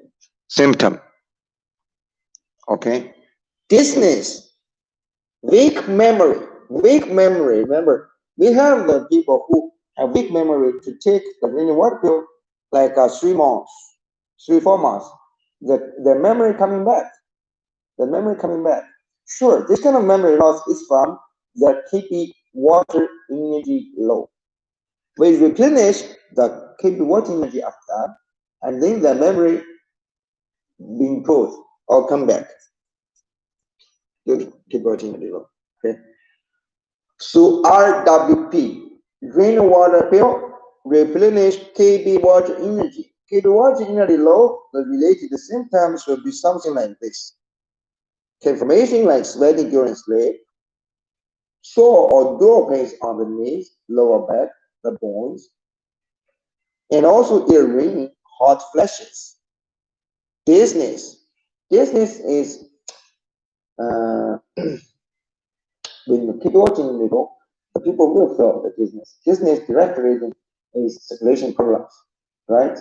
symptom. Okay, dizziness, weak memory. Weak memory. Remember, we have the people who have weak memory to take the water pill like 3 months, 4 months. The memory coming back. The memory coming back. Sure, this kind of memory loss is from the KP water energy low. We replenish the KP water energy after that, and then the memory improve or come back. Good, KP water energy low. Okay. So RWP, rainwater pill, replenish KB water energy. KB water energy low, the related symptoms will be something like this. Confirmation like sweating during sleep, sore or dull pains on the knees, lower back, the bones, and also earring, hot flashes. Dizziness. Dizziness is uh, when the people watching the people will feel the dizziness. Dizziness direct reason is circulation problems, right?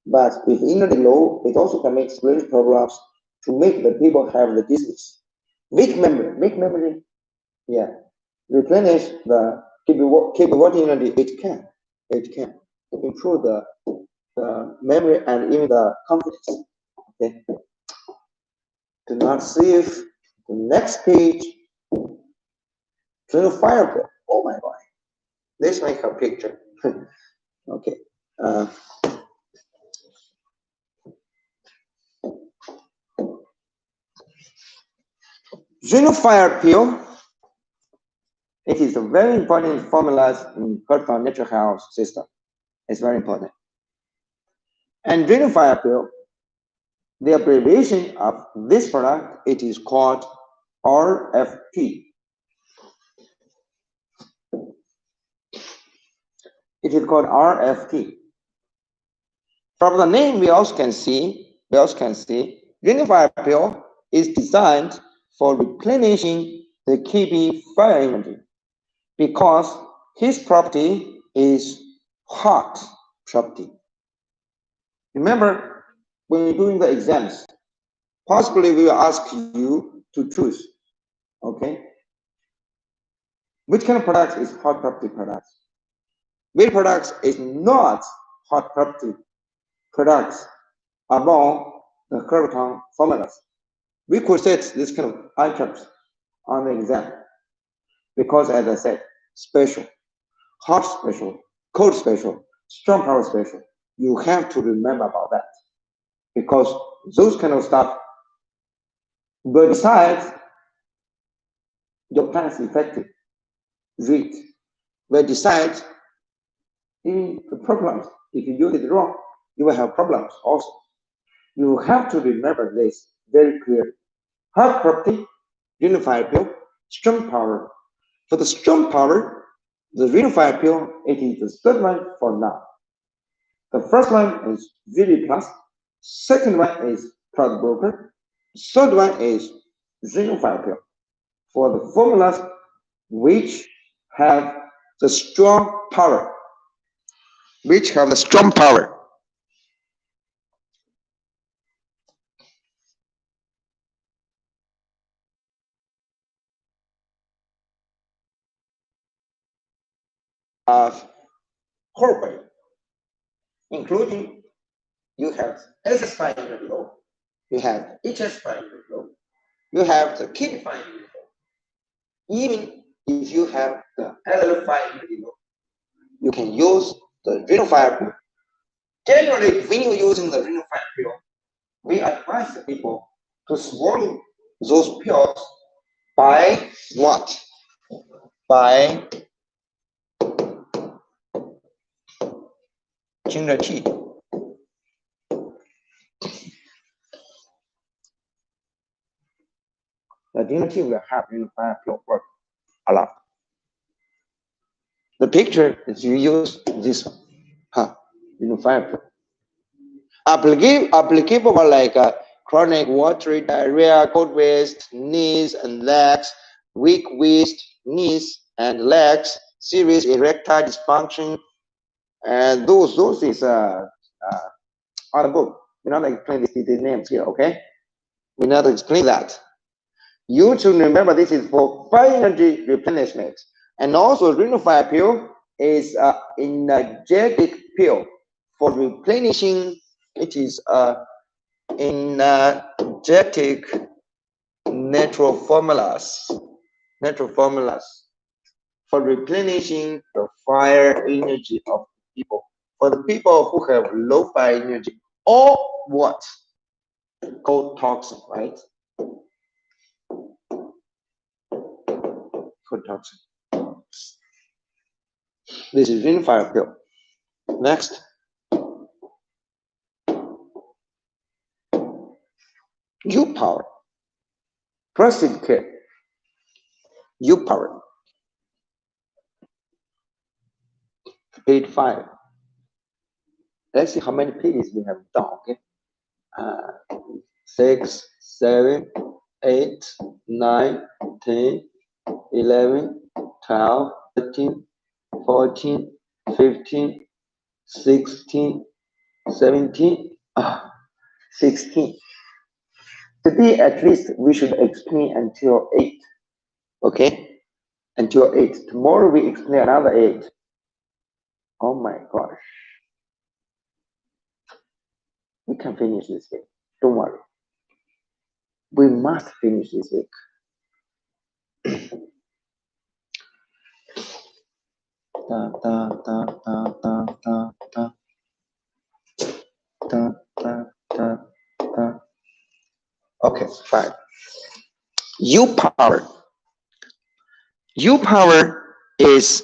But if energy low, it also can make circulation problems to make the people have the dizziness. Weak memory, yeah. Replenish the keep water energy. It can improve the memory and even the confidence. Okay. Do not save the next page. To the fireball. Oh my god. Let's make a picture. Okay. Uh, Fire pill. It is a very important formula in Earth natural health system. It's very important. And Fire pill, the abbreviation of this product, it is called RFP. It is called RFT. From the name, we also can see, Fire pill is designed for replenishing the KB fire energy because his property is hot property. Remember, when you're doing the exams, possibly we will ask you to choose, okay? Which kind of product is hot property products? Which products is not hot property products among the Heshoutang formulas? We could set this kind of items on the exam because, as I said, special, hot special, cold special, strong power special. You have to remember about that because those kind of stuff will decide your past effective rate, will decide the problems. If you use it wrong, you will have problems also. You have to remember this very clearly. Hot property, unified pill, strong power. For the strong power, the unified pill, it is the third one for now. The first one is VD plus, second one is cloud broker, third one is unified pill. For the formulas which have the strong power, of corporate, including you have SS5 unit low, you have HS5 unit low, you have the KP5 unit low. Even if you have the LL5 unit low, you can use the renal fire pill. Generally, when you're using the renal fire pill, we advise the people to swallow those pills by what? By 清热气. The dental will help renal fire pill work a lot. The picture is you use this one, unifier pill. Applicable like chronic watery diarrhea, cold waist, knees and legs, weak waist, knees and legs, serious erectile dysfunction, and those is on the book. We're not explaining the names here, okay? We're not explain that. You should remember this is for fire energy replenishment, and also unifier pill is an energetic pill for replenishing. It is energetic natural formulas for replenishing the fire energy of people. For the people who have low fire energy or what? Cold toxin, right? Cold toxin. This is unifier pill. Next. U-Power. Prostate care. U-Power. Page 5. Let's see how many pages we have done, okay? 6, 7, 8, 9, 10, 11, 12, 13, 14, 15, 16, 17, 16. Today, at least, we should explain until 8. Okay? Until 8. Tomorrow, we explain another 8. Oh my gosh. We can finish this week. Don't worry. We must finish this week. Okay, fine. U-Power. U-Power is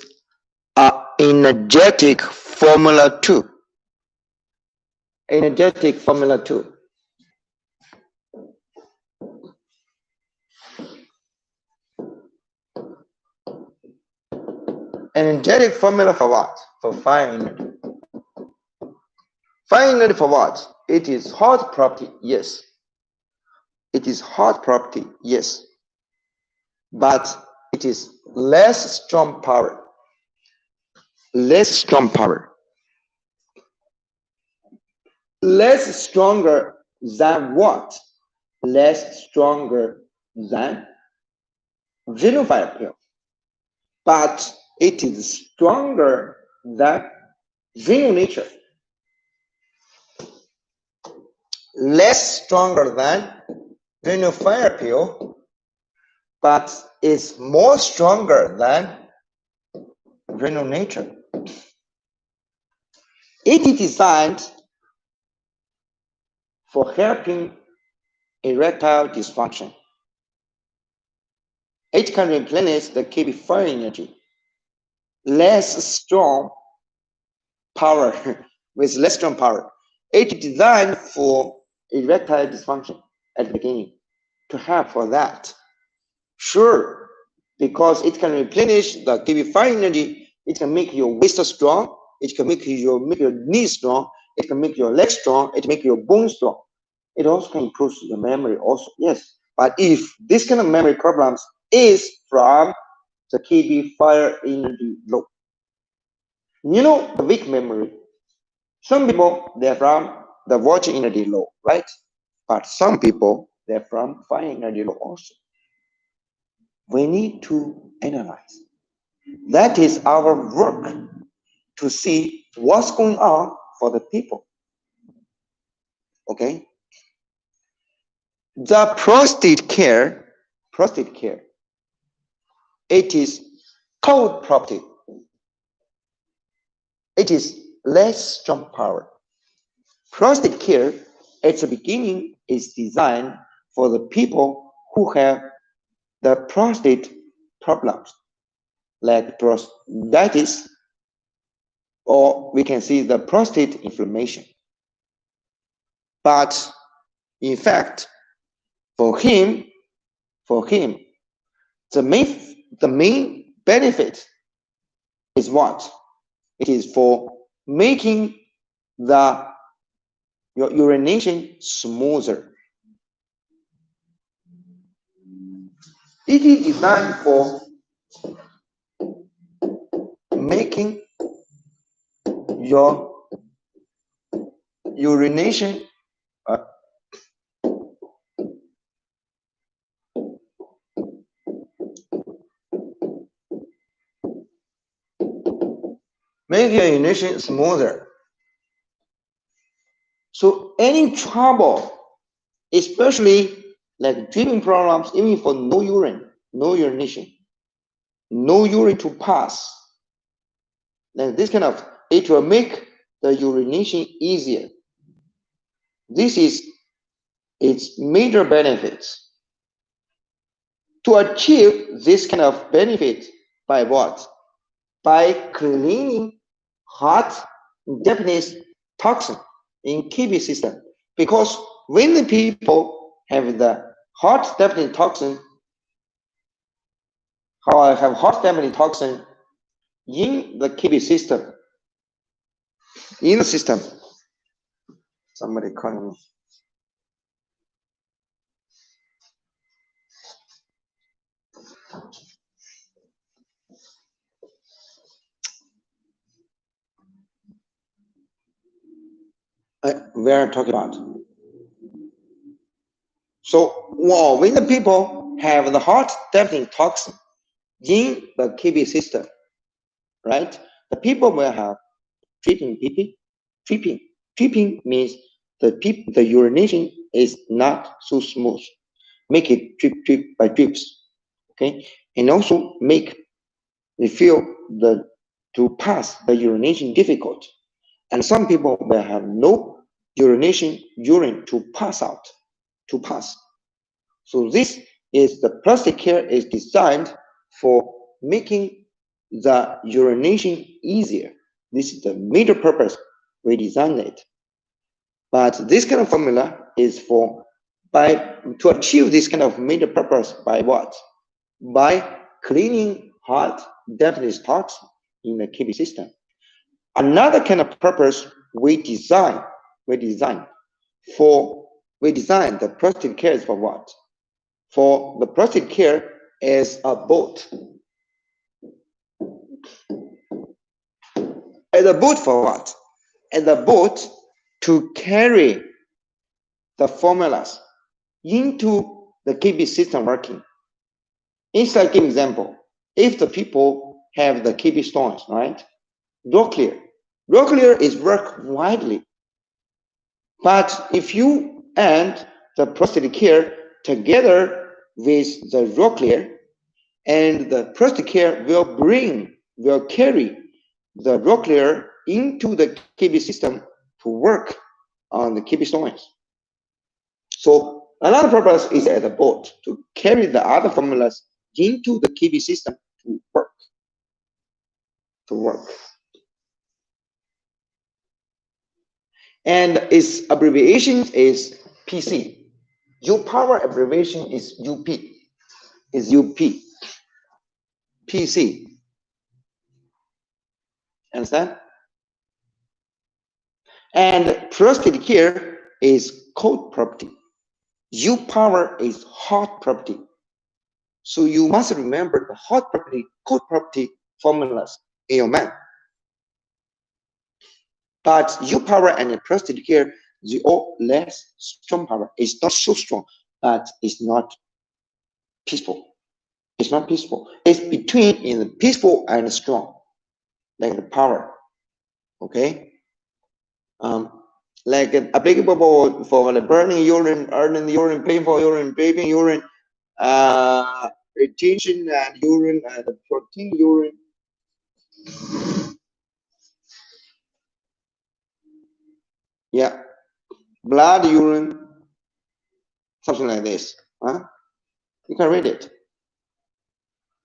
an energetic Formula 2. Energetic Formula 2. Energetic formula for what? For fire energy. Fire energy for what? It is hot property, yes. It is hot property, yes. But it is less strong power. Less strong power. Less stronger than what? Less stronger than unifier pill. But it is stronger than Venu nature. Less stronger than unifier pill, but is more stronger than Venu nature. It is designed for helping erectile dysfunction. It can replenish the KB fire energy. Less strong power, with less strong power. It is designed for erectile dysfunction at the beginning, to help for that. Sure, because it can replenish the KB fire energy, it can make your waist strong, it can make your knees strong, it can make your legs strong, it can make your bones strong. It also can improve your memory also, yes. But if this kind of memory problems is from the KB fire energy low. You know, the weak memory. Some people, they're from the watch energy low, right? But some people, they're from fire energy low also. We need to analyze. That is our work, to see what's going on for the people. Okay? The prostate care, it is cold property. It is less strong power. Prostate care, at the beginning, is designed for the people who have the prostate problems, like prostatitis, or we can see the prostate inflammation. But in fact, for him, the main benefit is what? It is for making your urination smoother. It is designed for making your urination smoother. So any trouble, especially like dripping problems, even for no urine, no urination, no urine to pass, then this kind of, it will make the urination easier. This is its major benefits. To achieve this kind of benefit by what? By cleaning hot deafness toxin in kidney system. Because when the people have the hot deafness toxin, in the kidney system, in the system, somebody calling me. We're talking about. So, when the people have the hot deafening toxin in the kidney system, right? The people will have dripping pee. Dripping means the urination is not so smooth. Make it drip by drips, okay? And also make they feel to pass the urination difficult. And some people will have no urine to pass. So this is the plastic care is designed for making the urination easier. This is the major purpose we designed it. But this kind of formula is to achieve this kind of major purpose by what? By cleaning hot deafness toxin in the kidney system. Another kind of purpose we design the prostate care is for what? For the prostate care as a boat. As a boat for what? As a boat to carry the formulas into the kidney system working. Instead, give example. If the people have the kidney stones, right? Raw clear is work widely. But if you and the prostate care together with the raw clear, and the prostate care will carry the raw clear into the kidney system to work on the kidney stones. So another purpose is as a boat to carry the other formulas into the kidney system to work. And its abbreviation is PC. U power abbreviation is UP. PC. Understand? And prostate care is cold property. U power is hot property. So you must remember the hot property, cold property formulas in your mind. But U power and the prostate care, they all less strong power. It's not so strong, but it's not peaceful. It's not peaceful. It's between in peaceful and strong, like the power. Okay. Like applicable for the burning urine, earning urine, painful urine, bathing urine, retention and urine, and protein urine. Yeah, blood urine, something like this. Huh? You can read it.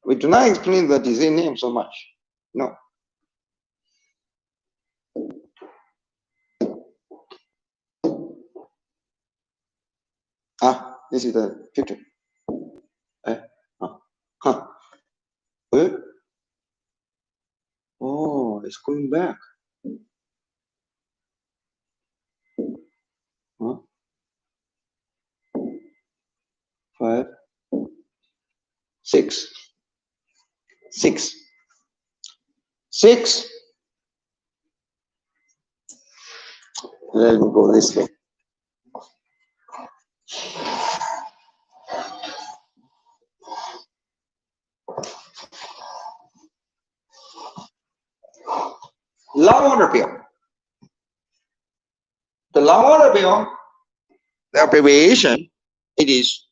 We do not explain the disease name so much. No. This is the picture. It's going back. Huh? 5, 6, 6, 6. Let me go this way. Long water pill. The long water pill, the abbreviation, it is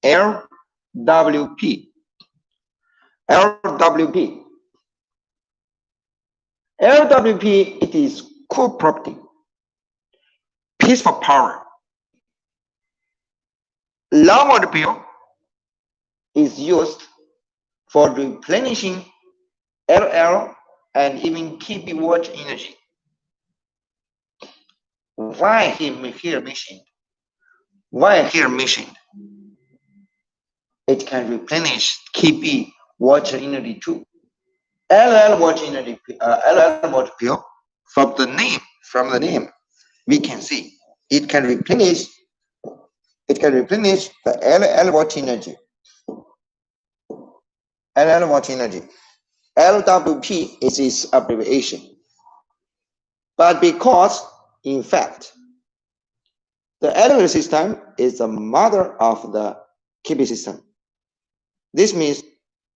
LWP. LWP. LWP, it is cool property, peaceful power. Long water pill is used for replenishing LL and even KB watch energy. Why here mentioned? Why here mentioned? It can replenish KB watch energy too. LL watch energy, LL watch pill. From the name, we can see it can replenish. It can replenish the LL watch energy. LL watch energy. LWP is its abbreviation. But because, in fact, the LL system is the mother of the KB system. This means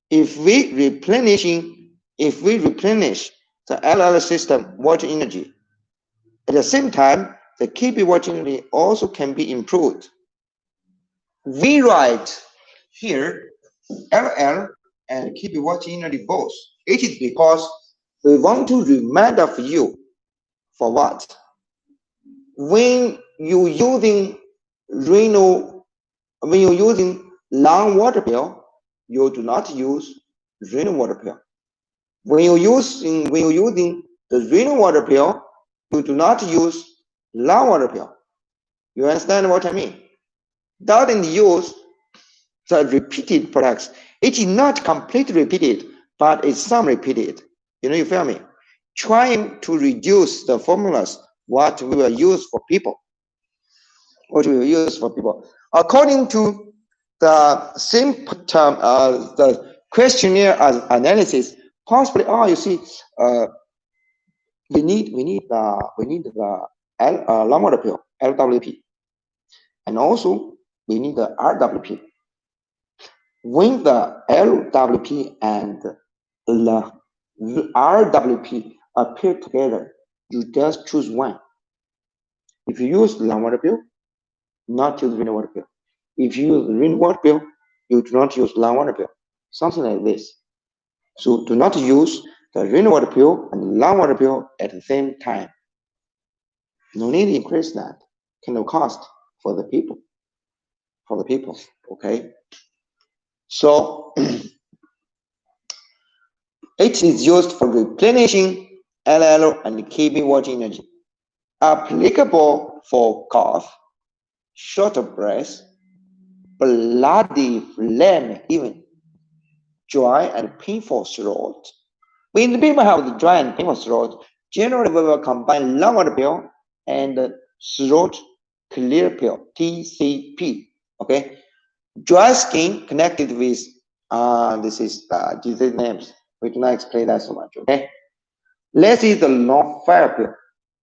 if we replenish the LL system watch energy, at the same time, the KB watch energy also can be improved. We write here LL and KB watch energy both. It is because we want to remind of you for what? When you're using long water pill, you do not use rainwater pill. When you're using the rainwater pill, you do not use long water pill. You understand what I mean? Doesn't use the repeated products. It is not completely repeated, but it's some repeated. You feel me? Trying to reduce the formulas what we will use for people. According to the same term, the questionnaire analysis, possibly, you see, we need the long water pill, LWP, and also we need the RWP. When the LWP and the RWP appear together, you just choose one. If you use long water pill, not use rainwater pill. If you use rainwater pill, you do not use long water pill. Something like this. So do not use the rainwater pill and long water pill at the same time. No need to increase that. Can cost for the people. Okay. So it is used for replenishing LL and KB watch energy. Applicable for cough, short of breath, bloody phlegm, even dry and painful throat. When the people have the dry and painful throat, generally we will combine long water pill and throat clear pill, TCP. Okay, dry skin connected with this is disease names. We do not explain that so much. Okay, let's see the long fire pill.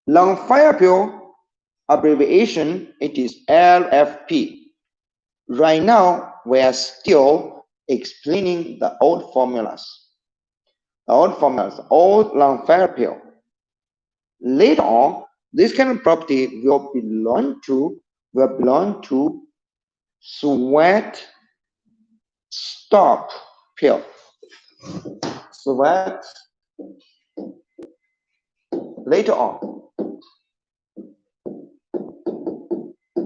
Long fire pill abbreviation, it is LFP. Right now, we are still explaining the old formulas. Old long fire pill. Later on, this kind of property will belong to sweat stop pill. Sweat later on.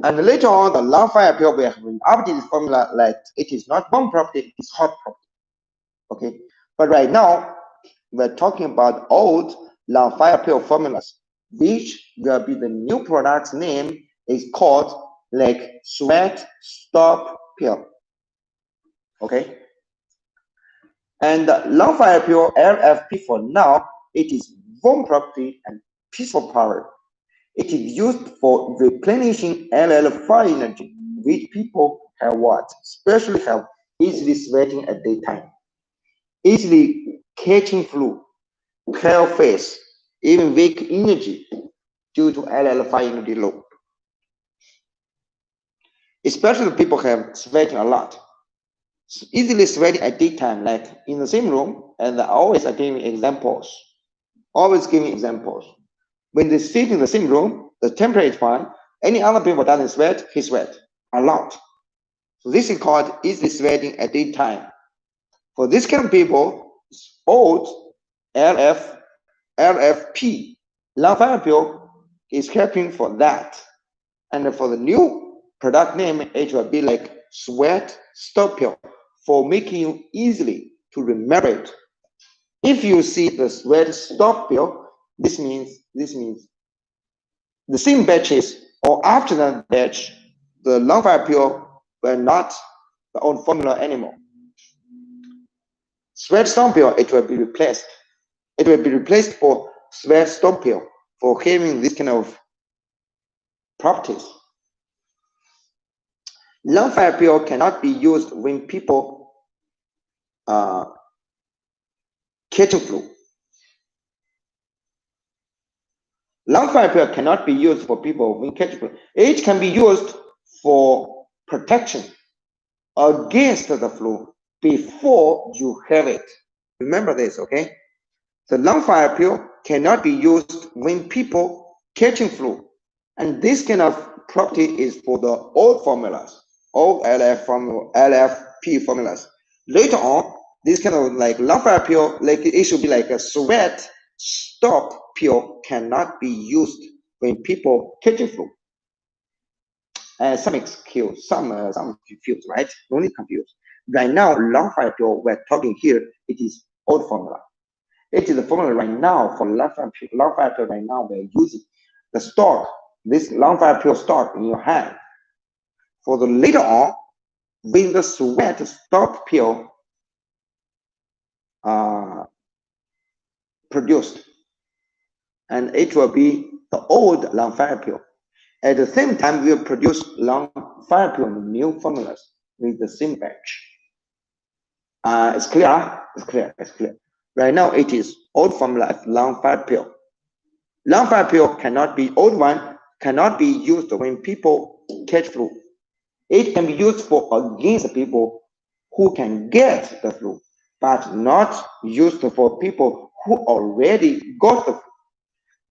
And later on, the long fire pill will have an updated formula like it is not warm property, it is hot property. Okay, but right now we're talking about old long fire pill formulas, which will be the new product's name is called like sweat stop pill. Okay, and long fire pill LFP for now, it is warm property and peaceful power. It is used for replenishing LL5 energy, which people have what? Especially have easily sweating at daytime, easily catching flu, pale face, even weak energy due to LL5 energy low. Especially people have sweating a lot, easily sweating at daytime, like in the same room, and always I giving examples. Always giving examples. When they sit in the same room, the temperature is fine. Any other people doesn't sweat, he sweat a lot. So this is called easily sweating at daytime. For this kind of people, old LFP, lung fire pill is helping for that. And for the new product name, it will be like sweat stop pill for making you easily to remember it. If you see the sweat stop pill, this means the same batches or after that batch, the long fire pill were not the old formula anymore. Sweat stop pill, it will be replaced. It will be replaced for sweat stop pill for having this kind of properties. Long fire pill cannot be used when people catching flu. Long fire pill cannot be used for people when catching flu. It can be used for protection against the flu before you have it. Remember this, okay? The long fire pill cannot be used when people catching flu. And this kind of property is for the old formulas, old LFP formulas. Later on, this kind of like long fire pill, like it should be like a sweat stop pill cannot be used when people catching flu. Some excuse, some confused, right? Don't need confused. Right now, long fire pill we're talking here, it is old formula. It is the formula right now for long fire pill right now we're using. The stock, this long fire pill stock in your hand. For the later on, when the sweat stop pill produced, and it will be the old long fire pill. At the same time, we will produce long fire pill new formulas with the same batch. It's clear? It's clear. It's clear. Right now, it is old formula of long fire pill. Long fire pill cannot be old one, cannot be used when people catch flu. It can be used for against people who can get the flu, but not used for people who already got the flu.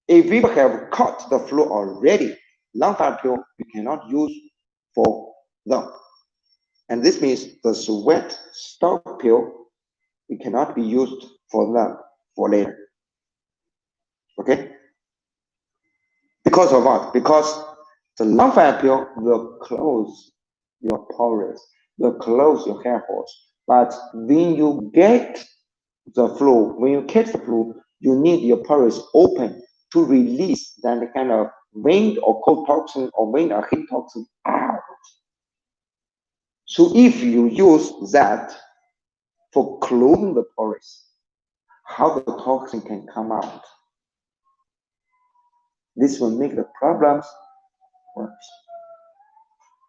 If people have caught the flu already, long fire pill we cannot use for them. And this means the sweat stop pill it cannot be used for them for later. Okay? Because of what? Because the long fire pill will close your pores, will close your hair pores. But when you get the flu, when you catch the flu, you need your pores open to release that kind of wind or cold toxin or wind or heat toxin out. So if you use that for closing the pores, how the toxin can come out? This will make the problems worse.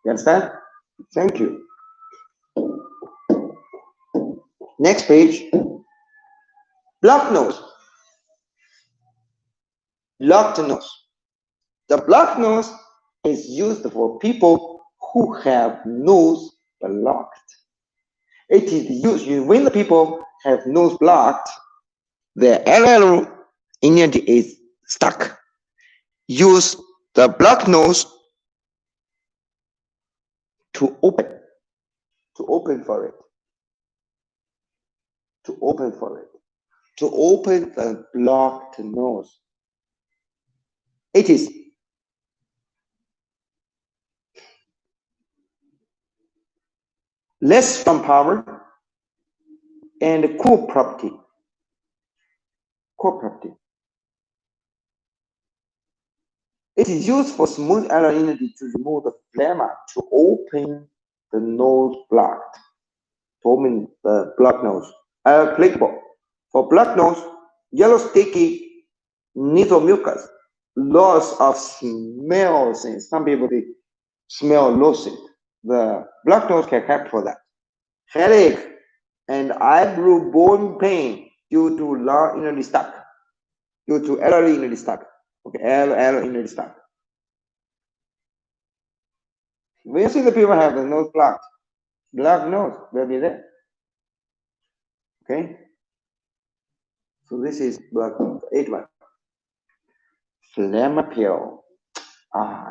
You understand? Thank you. Next page. Blocked nose. Blocked nose. The blocked nose is used for people who have nose blocked. It is used when the people have nose blocked, the LL energy is stuck. Use the blocked nose to open for it. To open the blocked nose. It is less strong power and cool property. It is used for smooth air energy to remove the phlegm, to open the nose blocked, to open the blocked nose. Applicable for blocked nose, yellow sticky nasal mucus, loss of smell sense. Some people they smell losing. The blocked nose can help for that. Headache and eyebrow bone pain due to lung inner stuck, due to early inner stuck. Okay, L inner stuck. When you see the people have the nose blocked, blocked nose will be there. Okay, so this is blocked nose. 8 one. Flammapil.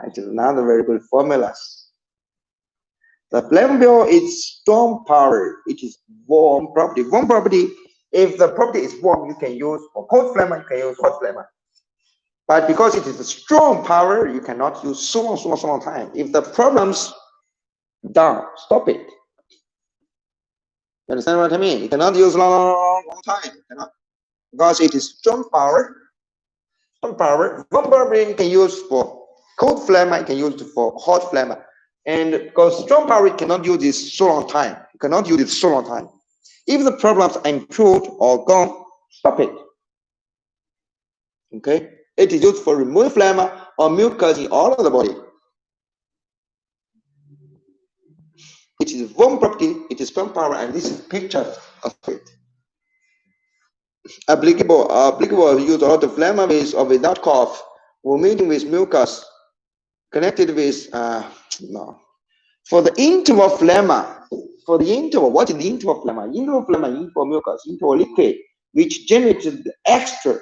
It is another very good formula. The flammable is strong power. It is warm property. Warm property, if the property is warm, you can use for cold flammer, you can use hot flammer. But because it is a strong power, you cannot use so long time. If the problem's down, stop it. You understand what I mean? You cannot use long time. You cannot. Because it is strong power. Strong power. Warm power you can use for cold flammer, you can use it for hot flammer. And because strong power, you cannot use this so long time. You cannot use it so long time. If the problems are improved or gone, stop it. Okay? It is used for remove phlegma or mucus in all of the body. It is warm property, it is strong power, and this is picture of it. Applicable use a lot of phlegma with or without cough, vomiting with mucus, connected with no. For the interval phlegma, for the interval, what is the interval phlegma? Interval phlegma, interval mucus, interval liquid, which generated extra.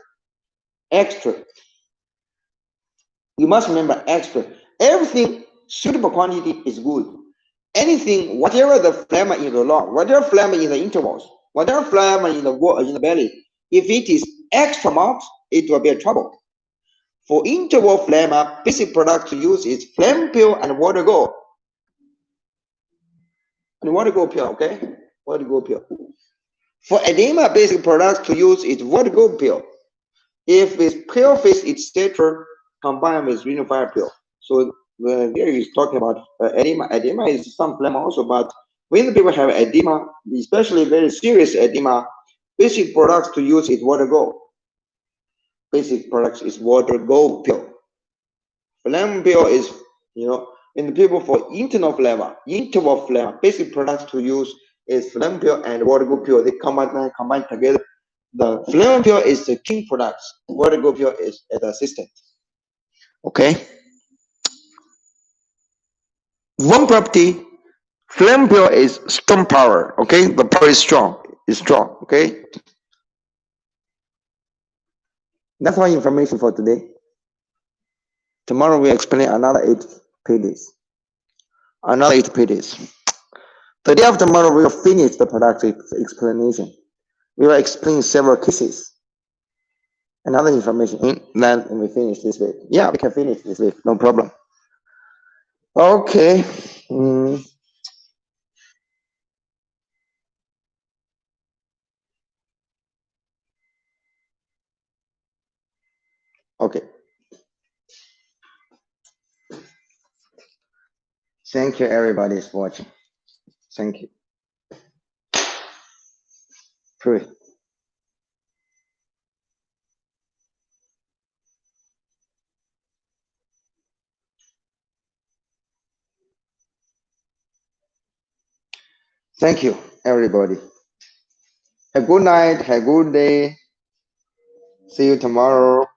You must remember extra. Everything suitable quantity is good. Anything, whatever the phlegma in the lung, whatever phlegma in the intervals, whatever phlegma in the belly, if it is extra amount, it will be a trouble. For interval phlegma, basic product to use is phlegm pill and water go. And water go pill, okay? Water go pill. For edema, basic products to use is water go pill. If it's pill face, etc., combined with renal fire pill. So there is talking about edema. Edema is some phlegma also, but when the people have edema, especially very serious edema, basic products to use is water go. Basic products is water go pill. Phlegm pill is, in the people for internal phlegma, interval phlegma, basic products to use is phlegm pill and water go pill. They combine together. The phlegm pill is the king product. Water go pill is the assistant. Okay. One property, phlegm pill is strong power. Okay, the power is strong. It's strong. Okay. That's all information for today. Tomorrow we explain another 8 pages. Another 8 pages. The day after tomorrow we will finish the product explanation. We will explain several cases. Another information. Then we finish this week. Yeah, we can finish this week. No problem. Okay. Okay. Thank you, everybody, for watching. Thank you. Pray. Thank you, everybody. Have a good night. Have a good day. See you tomorrow.